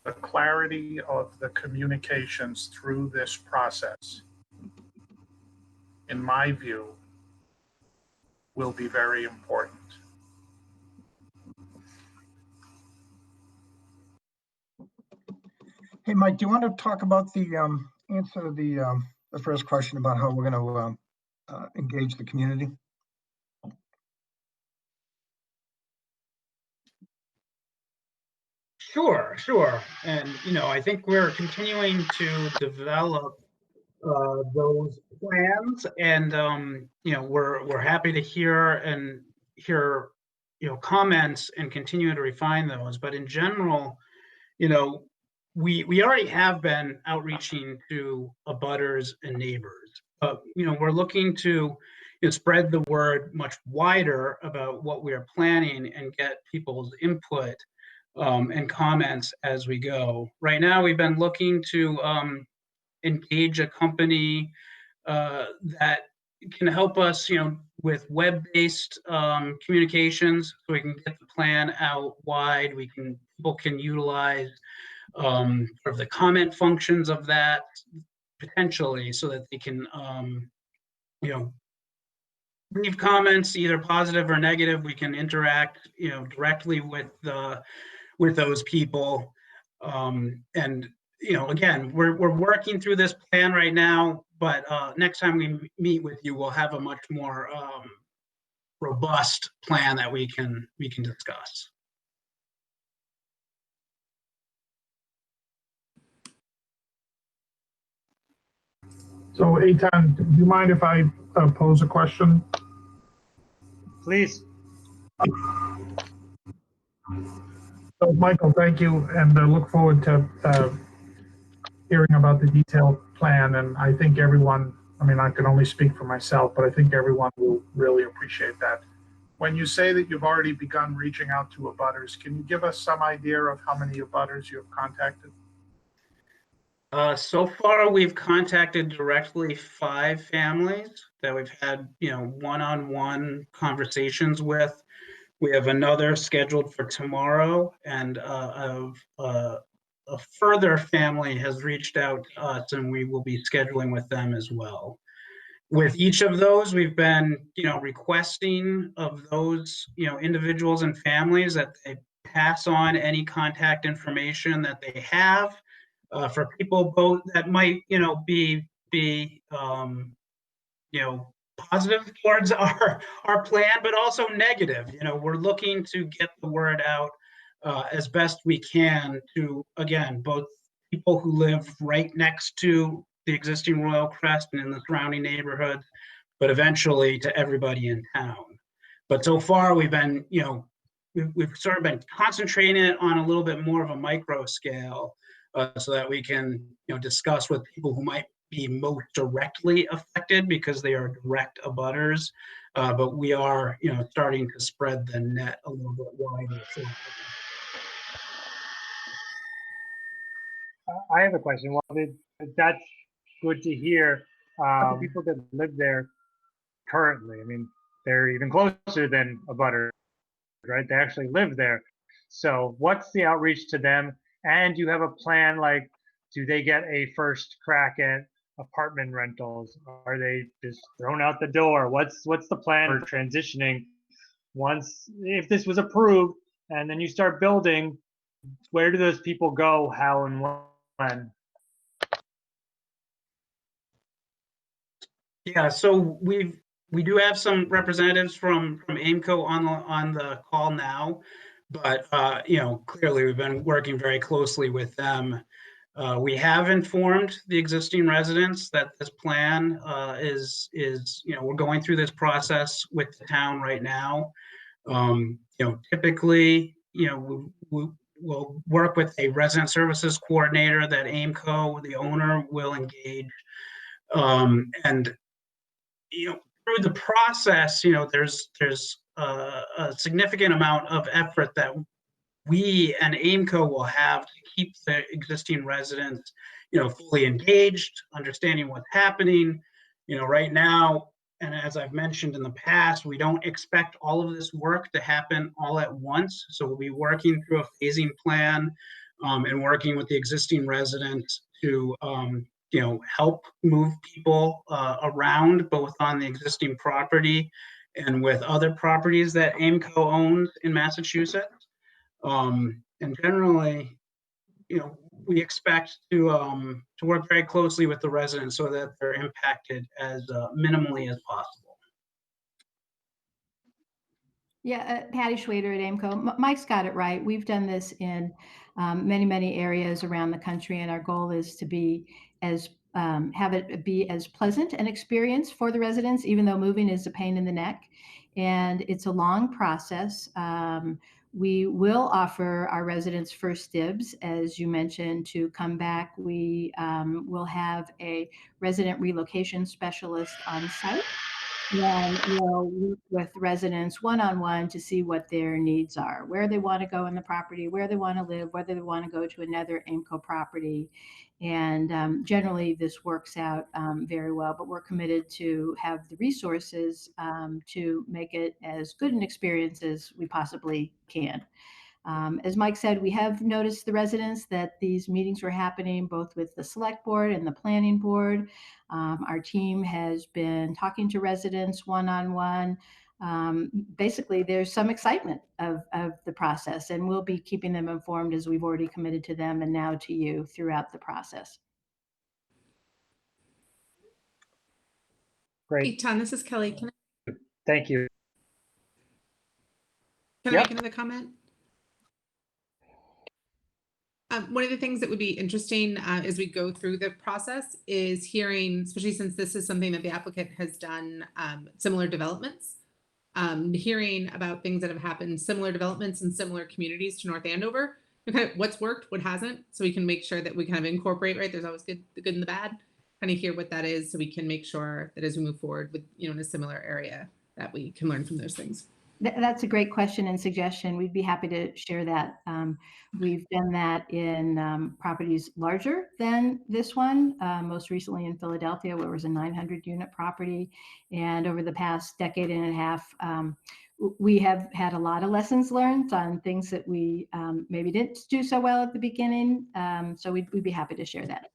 the clarity of the communications through this process, in my view, will be very important. Hey, Mike, do you want to talk about the answer to the first question about how we're going to engage the community? Sure. And, I think we're continuing to develop those plans, and, we're happy to hear comments and continue to refine those. But in general, we already have been outreaching to abutters and neighbors, but we're looking to spread the word much wider about what we are planning and get people's input and comments as we go. Right now, we've been looking to engage a company that can help us, with web-based communications, so we can get the plan out wide. People can utilize sort of the comment functions of that potentially, so that they can, leave comments, either positive or negative. We can interact, directly with those people. And again, we're working through this plan right now, but next time we meet with you, we'll have a much more robust plan that we can discuss. So, Eitan, do you mind if I pose a question? Please. So, Michael, thank you, and look forward to hearing about the detailed plan. And I think everyone, I can only speak for myself, but I think everyone will really appreciate that. When you say that you've already begun reaching out to abutters, can you give us some idea of how many abutters you have contacted? So far, we've contacted directly 5 families that we've had, one-on-one conversations with. We have another scheduled for tomorrow, and a further family has reached out to us, and we will be scheduling with them as well. With each of those, we've been, requesting of those, individuals and families that they pass on any contact information that they have. For people both that might, be positive towards our plan, but also negative. We're looking to get the word out as best we can to, again, both people who live right next to the existing Royal Crest and in the surrounding neighborhoods, but eventually to everybody in town. But so far, we've been, we've sort of been concentrating it on a little bit more of a micro scale. So that we can, discuss with people who might be most directly affected because they are direct abutters. But we are, starting to spread the net a little bit wider. So. I have a question. Well, that's good to hear. People that live there currently, they're even closer than abutters, right? They actually live there. So what's the outreach to them? And do you have a plan, like, do they get a first crack at apartment rentals? Are they just thrown out the door? What's the plan for transitioning once, if this was approved, and then you start building, where do those people go, how and when? Yeah, so we do have some representatives from Aimco on the call now. But, clearly we've been working very closely with them. We have informed the existing residents that this plan is we're going through this process with the town right now. Typically, we'll work with a resident services coordinator that Aimco, the owner, will engage. And, through the process, there's a significant amount of effort that we and Aimco will have to keep the existing residents, fully engaged, understanding what's happening. Right now, and as I've mentioned in the past, we don't expect all of this work to happen all at once. So we'll be working through a phasing plan and working with the existing residents to help move people around, both on the existing property and with other properties that Aimco owns in Massachusetts. And generally, we expect to work very closely with the residents so that they're impacted as minimally as possible. Yeah, Patty Schwader at Aimco. Mike's got it right. We've done this in many areas around the country, and our goal is to be as have it be as pleasant an experience for the residents, even though moving is a pain in the neck, and it's a long process. We will offer our residents first dibs, as you mentioned, to come back. We will have a resident relocation specialist on site. And we'll work with residents one-on-one to see what their needs are, where they want to go in the property, where they want to live, whether they want to go to another Aimco property. And generally this works out very well, but we're committed to have the resources to make it as good an experience as we possibly can. As Mike said, we have noticed the residents that these meetings were happening both with the select board and the planning board. Our team has been talking to residents one-on-one. Basically, there's some excitement of the process, and we'll be keeping them informed as we've already committed to them and now to you throughout the process. Great. Eitan, this is Kelly. Thank you. Can I make another comment? One of the things that would be interesting as we go through the process is hearing, especially since this is something that the applicant has done similar developments, hearing about things that have happened, similar developments in similar communities to North Andover, and kind of what's worked, what hasn't, so we can make sure that we kind of incorporate, right? There's always the good and the bad, kind of hear what that is so we can make sure that as we move forward with, in a similar area, that we can learn from those things. That's a great question and suggestion. We'd be happy to share that. We've done that in properties larger than this one, most recently in Philadelphia, where it was a 900-unit property. And over the past decade and a half, we have had a lot of lessons learned on things that we maybe didn't do so well at the beginning. So we'd be happy to share that.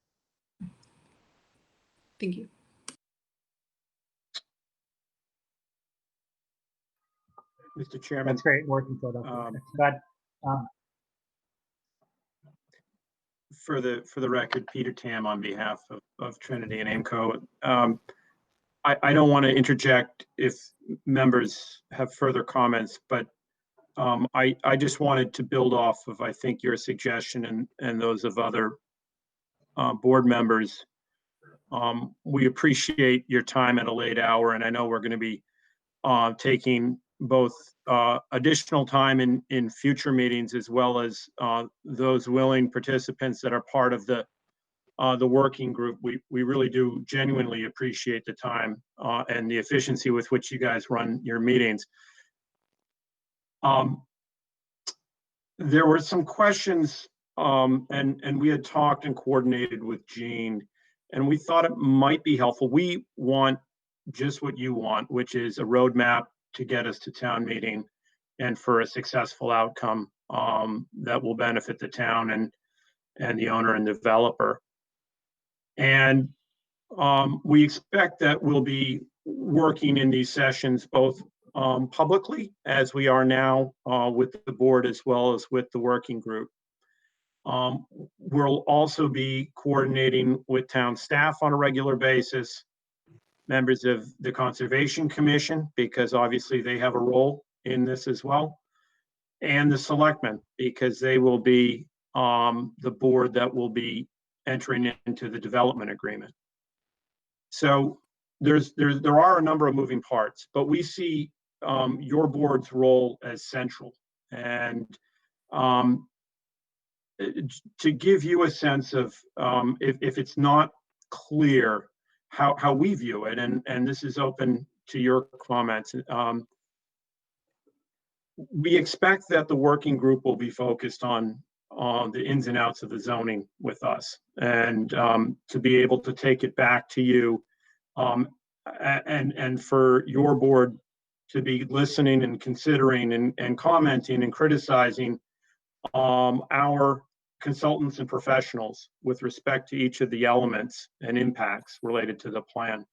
Thank you. Mr. Chairman. That's great work in Philadelphia. For the record, Peter Tam on behalf of Trinity and Aimco. I don't want to interject if members have further comments, but I just wanted to build off of, I think, your suggestion and those of other board members. We appreciate your time at a late hour, and I know we're going to be taking both additional time in future meetings, as well as those willing participants that are part of the working group. We really do genuinely appreciate the time and the efficiency with which you guys run your meetings. There were some questions, and we had talked and coordinated with Jean, and we thought it might be helpful. We want just what you want, which is a roadmap to get us to town meeting and for a successful outcome that will benefit the town and the owner and developer. And we expect that we'll be working in these sessions both publicly, as we are now with the board, as well as with the working group. We'll also be coordinating with town staff on a regular basis, members of the Conservation Commission, because obviously they have a role in this as well, and the selectmen, because they will be the board that will be entering into the development agreement. So there are a number of moving parts, but we see your board's role as central. And to give you a sense of if it's not clear how we view it, and this is open to your comments. We expect that the working group will be focused on the ins and outs of the zoning with us, and to be able to take it back to you, and for your board to be listening and considering and commenting and criticizing our consultants and professionals with respect to each of the elements and impacts related to the plan.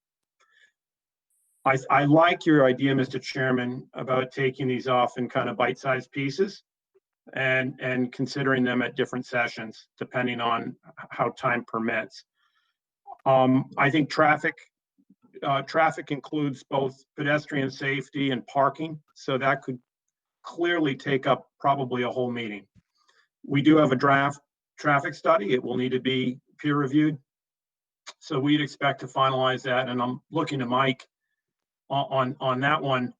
I like your idea, Mr. Chairman, about taking these off in kind of bite-sized pieces and considering them at different sessions, depending on how time permits. I think traffic includes both pedestrian safety and parking, so that could clearly take up probably a whole meeting. We do have a draft traffic study. It will need to be peer reviewed. So we'd expect to finalize that. And I'm looking to Mike on that one.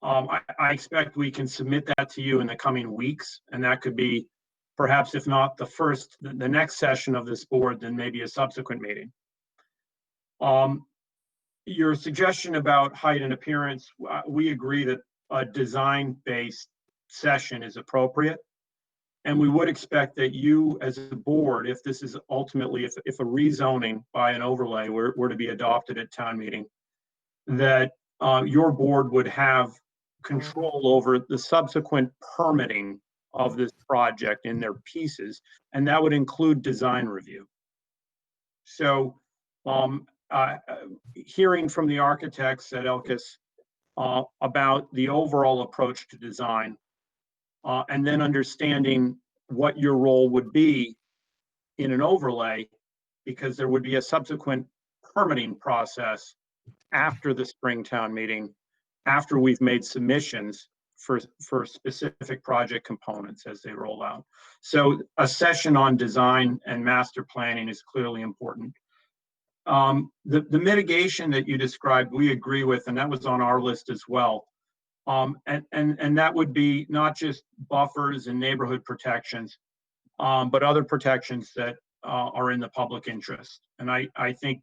I expect we can submit that to you in the coming weeks, and that could be perhaps, if not the next session of this board, then maybe a subsequent meeting. Your suggestion about height and appearance, we agree that a design-based session is appropriate. And we would expect that you as a board, if this is ultimately, if a rezoning by an overlay were to be adopted at town meeting, that your board would have control over the subsequent permitting of this project in their pieces, and that would include design review. So hearing from the architects at Elkis about the overall approach to design, and then understanding what your role would be in an overlay, because there would be a subsequent permitting process after the Springtown meeting, after we've made submissions for specific project components as they roll out. So a session on design and master planning is clearly important. The mitigation that you described, we agree with, and that was on our list as well. And that would be not just buffers and neighborhood protections, but other protections that are in the public interest. And I think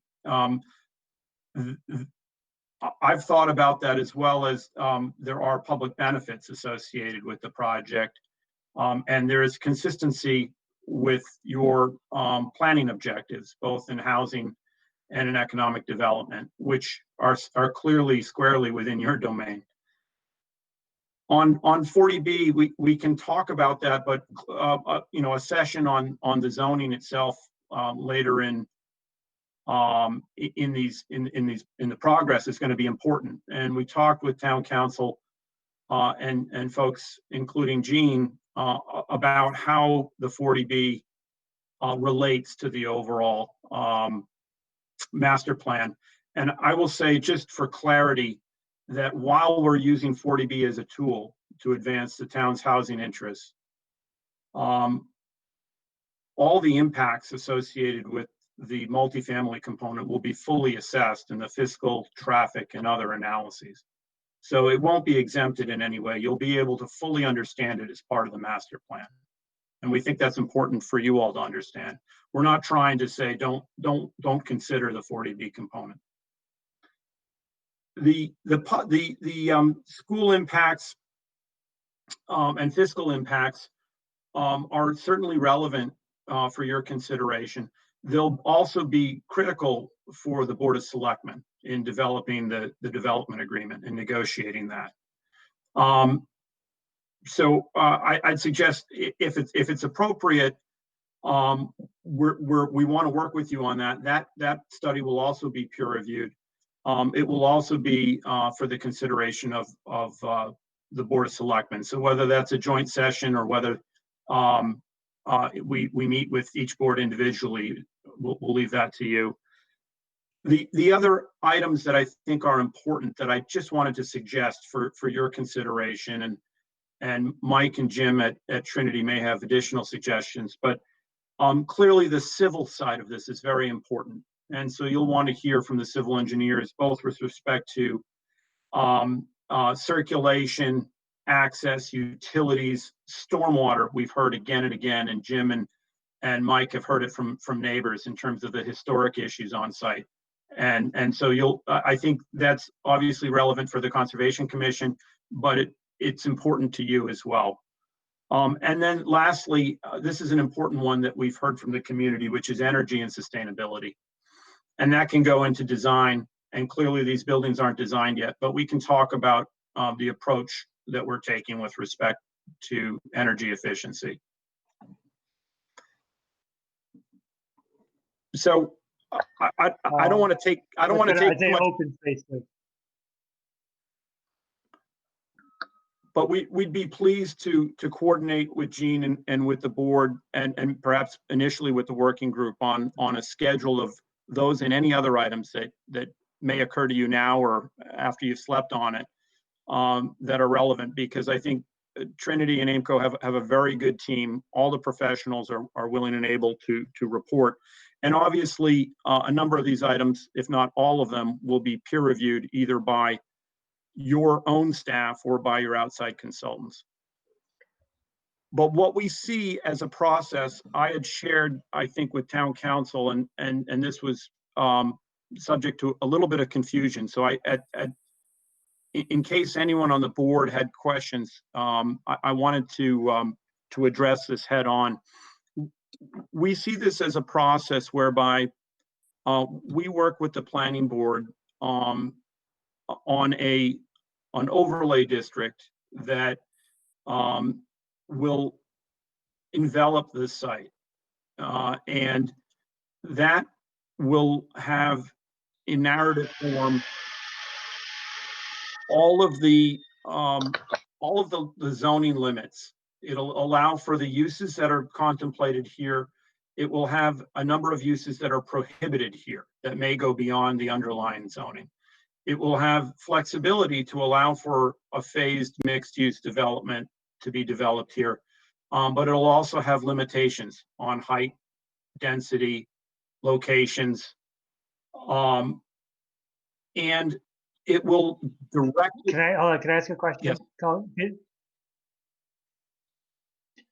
I've thought about that, as well as there are public benefits associated with the project. And there is consistency with your planning objectives, both in housing and in economic development, which are clearly squarely within your domain. On 40B, we can talk about that, but a session on the zoning itself later in the progress is going to be important. And we talked with town council and folks, including Jean, about how the 40B relates to the overall master plan. And I will say, just for clarity, that while we're using 40B as a tool to advance the town's housing interests, all the impacts associated with the multifamily component will be fully assessed in the fiscal, traffic, and other analyses. So it won't be exempted in any way. You'll be able to fully understand it as part of the master plan. And we think that's important for you all to understand. We're not trying to say don't consider the 40B component. The school impacts and fiscal impacts are certainly relevant for your consideration. They'll also be critical for the Board of Selectmen in developing the development agreement and negotiating that. So I'd suggest, if it's appropriate, we want to work with you on that. That study will also be peer reviewed. It will also be for the consideration of the Board of Selectmen. So whether that's a joint session or whether we meet with each board individually, we'll leave that to you. The other items that I think are important that I just wanted to suggest for your consideration, and Mike and Jim at Trinity may have additional suggestions, but clearly the civil side of this is very important. And so you'll want to hear from the civil engineers, both with respect to circulation, access, utilities, stormwater. We've heard again and again, and Jim and Mike have heard it from neighbors in terms of the historic issues on site. And so I think that's obviously relevant for the Conservation Commission, but it's important to you as well. And then lastly, this is an important one that we've heard from the community, which is energy and sustainability. And that can go into design. And clearly these buildings aren't designed yet, but we can talk about the approach that we're taking with respect to energy efficiency. So I don't want to take, too much, open space. but we'd be pleased to coordinate with Jean and with the board, and perhaps initially with the working group on a schedule of those and any other items that may occur to you now or after you've slept on it, that are relevant, because I think Trinity and Aimco have a very good team. All the professionals are willing and able to report. And obviously, a number of these items, if not all of them, will be peer reviewed either by your own staff or by your outside consultants. But what we see as a process, I had shared, I think, with town council, and this was subject to a little bit of confusion. So in case anyone on the board had questions, I wanted to address this head on. We see this as a process whereby we work with the planning board on an overlay district that will envelop this site. And that will have in narrative form all of the zoning limits. It'll allow for the uses that are contemplated here. It will have a number of uses that are prohibited here that may go beyond the underlying zoning. It will have flexibility to allow for a phased mixed-use development to be developed here, but it'll also have limitations on height, density, locations, and it will directly. Can I ask a question? Yes. Colin?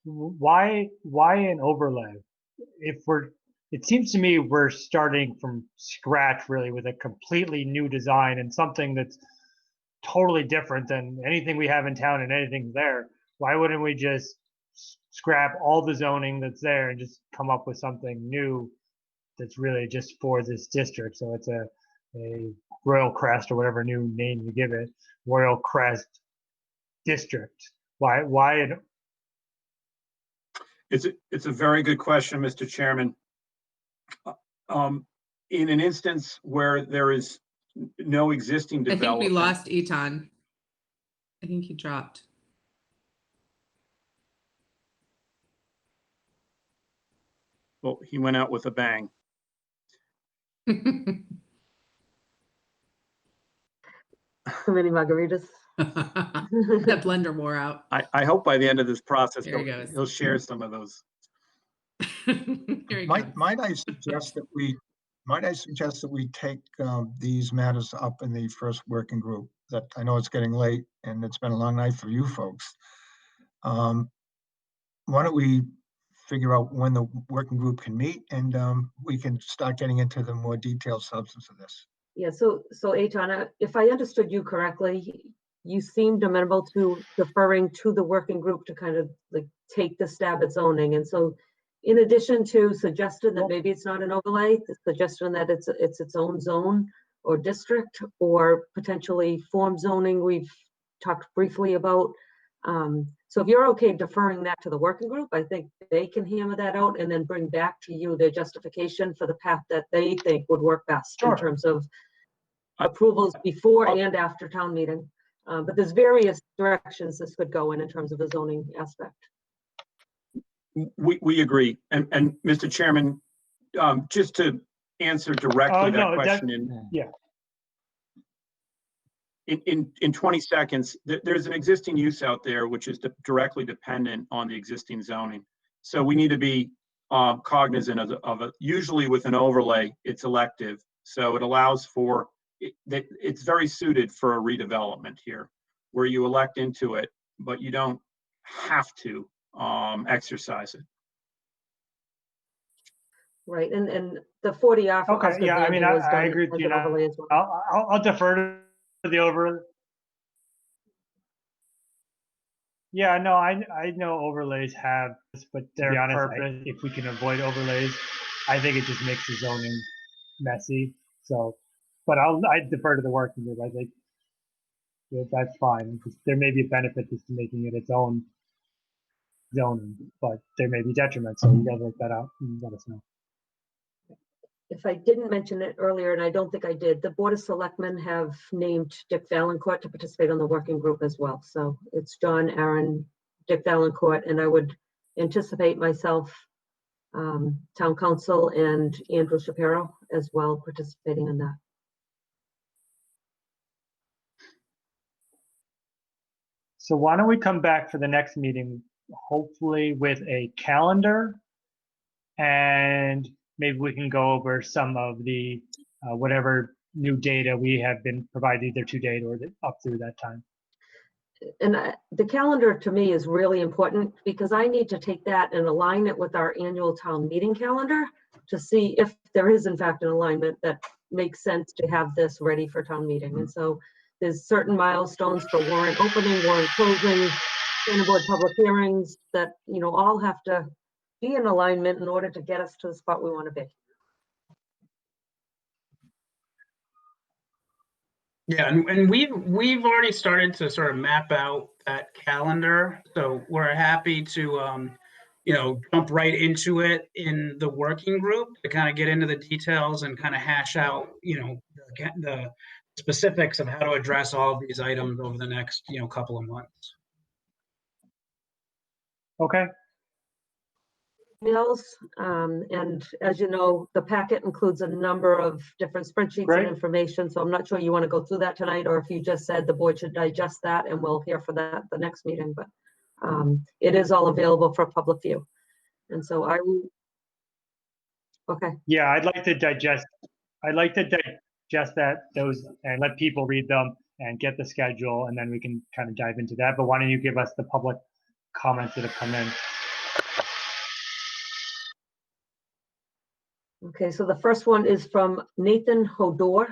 Why an overlay? It seems to me we're starting from scratch really with a completely new design and something that's totally different than anything we have in town and anything there. Why wouldn't we just scrap all the zoning that's there and just come up with something new that's really just for this district? So it's a Royal Crest or whatever new name you give it, Royal Crest District. Why? It's a very good question, Mr. Chairman. In an instance where there is no existing development. I think we lost Eton. I think he dropped. Well, he went out with a bang. Too many margaritas. That blender wore out. I hope by the end of this process, he'll share some of those. Might I suggest that we take these matters up in the first working group? That I know it's getting late and it's been a long night for you folks. Why don't we figure out when the working group can meet and we can start getting into the more detailed substance of this. Yeah, so Eitan, if I understood you correctly, you seemed amenable to deferring to the working group to kind of like take the stab at zoning. And so in addition to suggesting that maybe it's not an overlay, the suggestion that it's its own zone or district or potentially form zoning we've talked briefly about. So if you're okay deferring that to the working group, I think they can hammer that out and then bring back to you their justification for the path that they think would work best in terms of approvals before and after town meeting. But there's various directions this could go in terms of the zoning aspect. We agree. And Mr. Chairman, just to answer directly that question in 20 seconds, there's an existing use out there which is directly dependent on the existing zoning. So we need to be cognizant of it. Usually with an overlay, it's elective. So it allows for, it's very suited for a redevelopment here where you elect into it, but you don't have to exercise it. Right, and the 40R. Okay, yeah, I mean, I agree with you. I'll defer to the overlay. Yeah, no, I know overlays have this, but to be honest, if we can avoid overlays, I think it just makes the zoning messy. So, but I defer to the working group. I think that's fine because there may be a benefit just to making it its own zoning, but there may be detriments. So you guys work that out and let us know. If I didn't mention it earlier, and I don't think I did, the Board of Selectmen have named Dick Valancourt to participate on the working group as well. So it's John, Aaron, Dick Valancourt, and I would anticipate myself, Town Council, and Andrew Shapiro as well participating in that. So why don't we come back for the next meeting, hopefully with a calendar, and maybe we can go over some of the whatever new data, we have been provided either to date or up through that time. And the calendar to me is really important because I need to take that and align it with our annual town meeting calendar to see if there is in fact an alignment that makes sense to have this ready for town meeting. And so there's certain milestones for warrant opening, warrant closing, planning board public hearings that, you know, all have to be in alignment in order to get us to the spot we want to be. Yeah, and we've already started to sort of map out that calendar, so we're happy to you know, jump right into it in the working group to kind of get into the details and kind of hash out, you know, the specifics of how to address all of these items over the next, you know, couple of months. Okay. Emails, and as you know, the packet includes a number of different spreadsheets Great. and information, so I'm not sure you want to go through that tonight, or if you just said the board should digest that and we'll hear for that the next meeting, but it is all available for public view. And so I will, okay. Yeah, I'd like to digest those and let people read them and get the schedule, and then we can kind of dive into that. But why don't you give us the public comments that have come in? Okay, so the first one is from Nathan Hodor.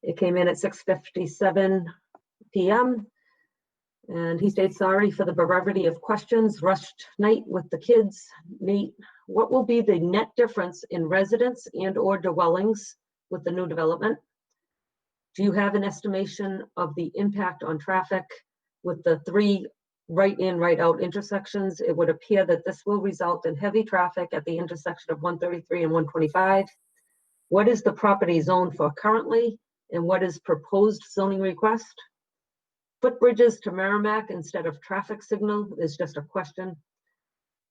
It came in at 6:57 p.m. And he states, sorry for the brevity of questions, rushed night with the kids. Nate, what will be the net difference in residents and or dwellings with the new development? Do you have an estimation of the impact on traffic with the 3 right in, right out intersections? It would appear that this will result in heavy traffic at the intersection of 133 and 125. What is the property zoned for currently, and what is proposed zoning request? Footbridges to Merrimack instead of traffic signal is just a question.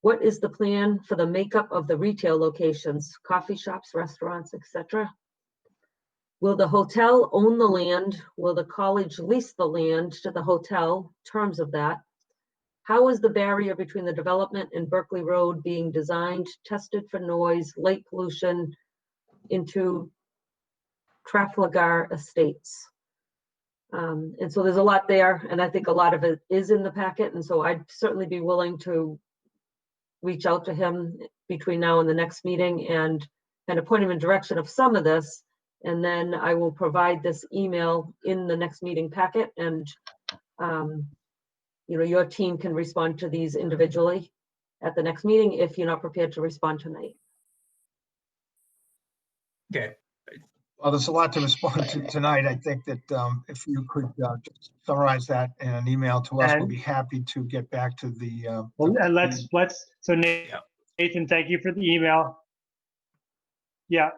What is the plan for the makeup of the retail locations, coffee shops, restaurants, etc.? Will the hotel own the land? Will the college lease the land to the hotel? Terms of that. How is the barrier between the development and Berkeley Road being designed, tested for noise, light pollution into Trafalgar Estates? And so there's a lot there, and I think a lot of it is in the packet, and so I'd certainly be willing to reach out to him between now and the next meeting and kind of point him in direction of some of this, and then I will provide this email in the next meeting packet, and you know, your team can respond to these individually at the next meeting if you're not prepared to respond tonight. Okay. Well, there's a lot to respond to tonight. I think that if you could just summarize that in an email to us, we'll be happy to get back to the. Well, and so Nathan, thank you for the email. Yeah.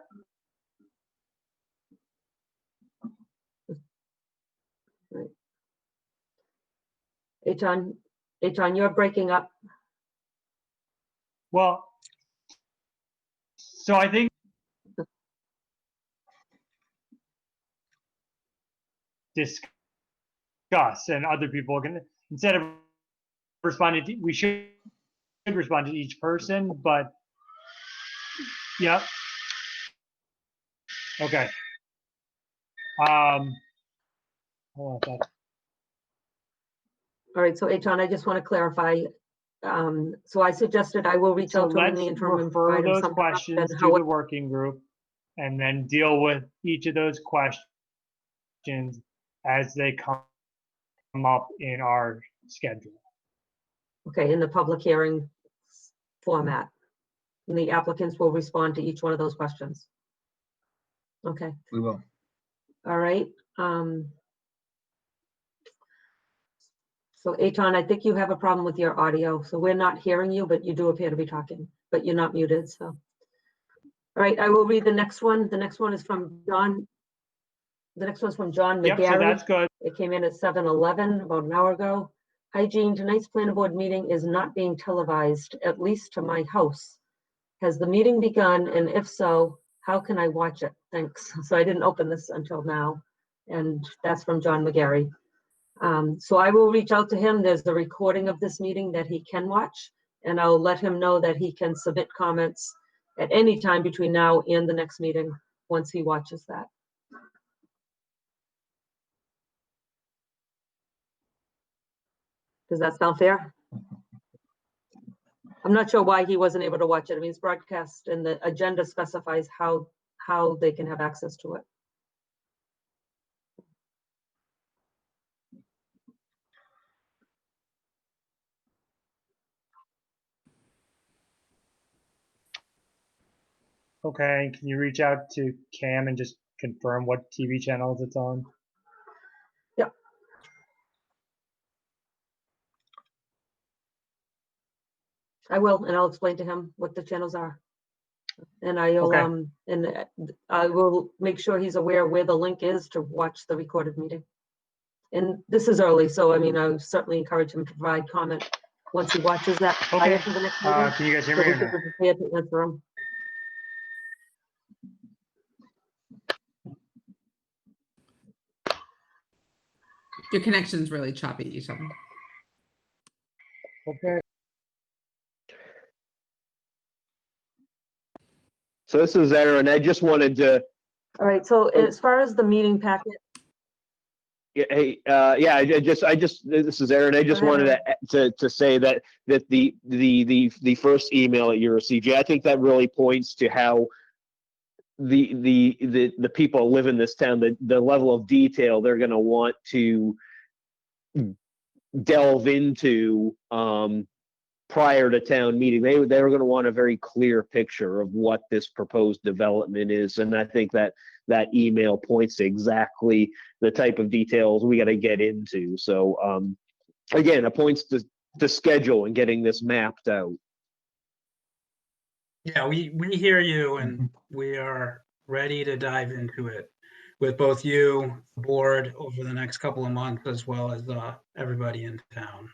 Right. Eitan, you're breaking up. Well, so I think discuss, and other people can, instead of responding to, we should respond to each person, but yeah. Okay. Hold on. All right, so Eitan, I just want to clarify. So I suggested I will reach out to him in the interim and refer provide him those some questions to the working group, and then deal with each of those questions as they come up in our schedule. Okay, in the public hearing format. And the applicants will respond to each one of those questions. Okay. We will. All right. So Eitan, I think you have a problem with your audio. So we're not hearing you, but you do appear to be talking, but you're not muted, so. All right, I will read the next one. The next one is from John. The next one's from John McGarry. Yep, so that's good. It came in at 7:11, about an hour ago. Hi, Jean. Tonight's planning board meeting is not being televised, at least to my house. Has the meeting begun? And if so, how can I watch it? Thanks. So I didn't open this until now. And that's from John McGarry. So I will reach out to him. There's the recording of this meeting that he can watch, and I'll let him know that he can submit comments at any time between now and the next meeting once he watches that. Does that sound fair? I'm not sure why he wasn't able to watch it. I mean, it's broadcast and the agenda specifies how they can have access to it. Okay, can you reach out to Cam and just confirm what TV channels it's on? Yep. I will, and I'll explain to him what the channels are. And I will make sure he's aware where the link is to watch the recorded meeting. And this is early, so I mean, I would certainly encourage him to provide comment once he watches that prior to the next meeting. Can you guys hear So me we or can no? be prepared to answer him. Your connection's really choppy, Ishan. Okay. So this is Aaron. I just wanted to. All right, so as far as the meeting packet. Hey, yeah, I just this is Aaron. I just wanted to say that the first email that you received, I think that really points to how the people live in this town, the level of detail they're going to want to delve into prior to town meeting. They were going to want a very clear picture of what this proposed development is, and I think that email points to exactly the type of details we got to get into. So again, it points to schedule and getting this mapped out. Yeah, we hear you, and we are ready to dive into it with both you, the board, over the next couple of months, as well as everybody in town.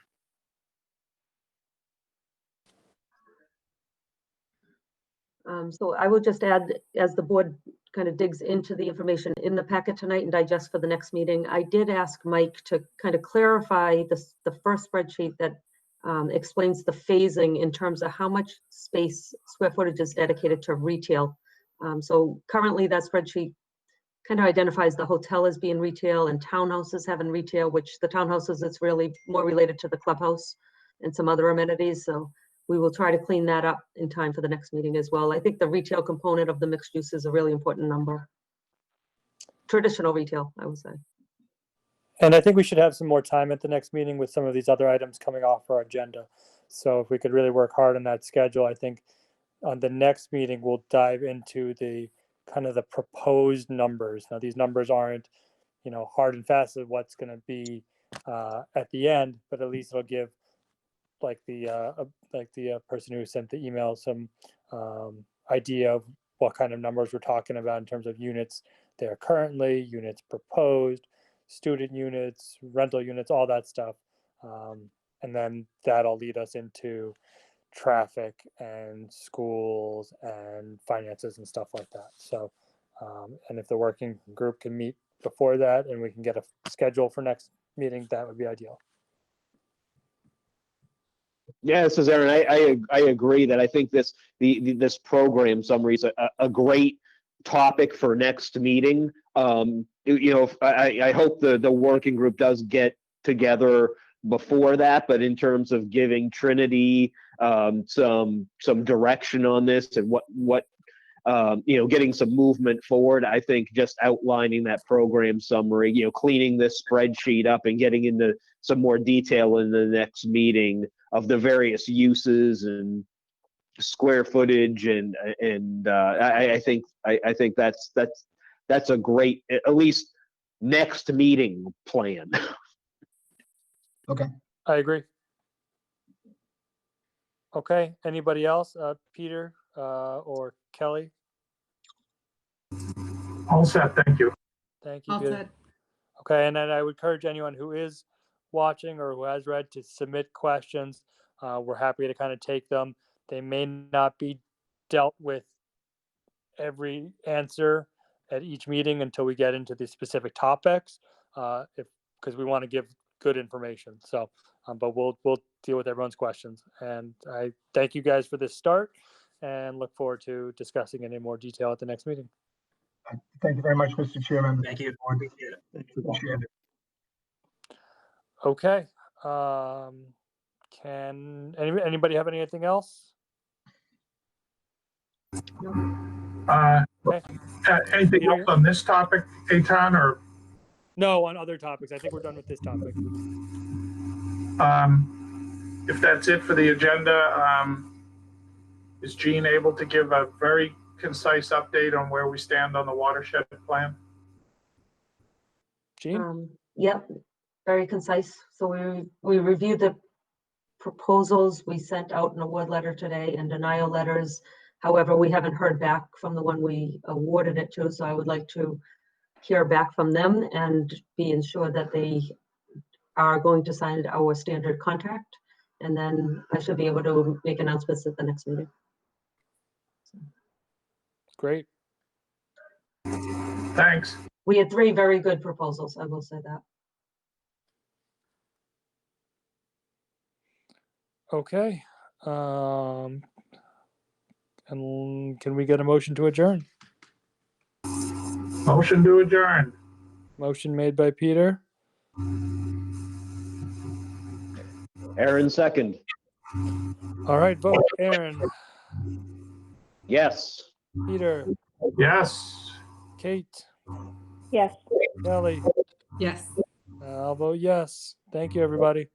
So I will just add, as the board kind of digs into the information in the packet tonight and digest for the next meeting, I did ask Mike to kind of clarify the first spreadsheet that explains the phasing in terms of how much space, square footage is dedicated to retail. So currently that spreadsheet kind of identifies the hotel as being retail and townhouses having retail, which the townhouses, it's really more related to the clubhouse and some other amenities. So we will try to clean that up in time for the next meeting as well. I think the retail component of the mixed use is a really important number. Traditional retail, I would say. And I think we should have some more time at the next meeting with some of these other items coming off our agenda. So if we could really work hard on that schedule, I think on the next meeting, we'll dive into the kind of the proposed numbers. Now, these numbers aren't, hard and fast of what's going to be at the end, but at least it'll give like the person who sent the email some idea of what kind of numbers we're talking about in terms of units there currently, units proposed, student units, rental units, all that stuff. And then that'll lead us into traffic and schools and finances and stuff like that. So, and if the working group can meet before that and we can get a schedule for next meeting, that would be ideal. Yeah, this is Aaron. I agree that I think this program summary is a great topic for next meeting. I hope the working group does get together before that, but in terms of giving Trinity some direction on this and what getting some movement forward, I think just outlining that program summary, cleaning this spreadsheet up and getting into some more detail in the next meeting of the various uses and square footage and I think that's a great, at least next meeting plan. Okay. I agree. Okay, anybody else? Peter or Kelly? All set, thank you. Thank you, All Peter. set. Okay, and then I would encourage anyone who is watching or who has read to submit questions. We're happy to kind of take them. They may not be dealt with every answer at each meeting until we get into the specific topics, because we want to give good information. So, but we'll deal with everyone's questions. And I thank you guys for this start and look forward to discussing it in more detail at the next meeting. Thank you very much, Mr. Chairman. Thank you. Appreciate it. Appreciate it. Okay. Can anybody have anything else? Okay. Anything Peter? else on this topic, Eitan, or No, on other topics. I think we're done with this topic. if that's it for the agenda, is Gene able to give a very concise update on where we stand on the watershed plan? Gene? Yep, very concise. So we reviewed the proposals. We sent out an award letter today and denial letters. However, we haven't heard back from the one we awarded it to, so I would like to hear back from them and be ensured that they are going to sign our standard contract. And then I should be able to make announcements at the next meeting. Great. Thanks. We had 3 very good proposals, I will say that. Okay. And can we get a motion to adjourn? Motion to adjourn. Motion made by Peter. Aaron, second. All right, vote. Aaron. Yes. Peter. Yes. Kate. Yes. Kelly. Yes. I'll vote yes. Thank you, everybody.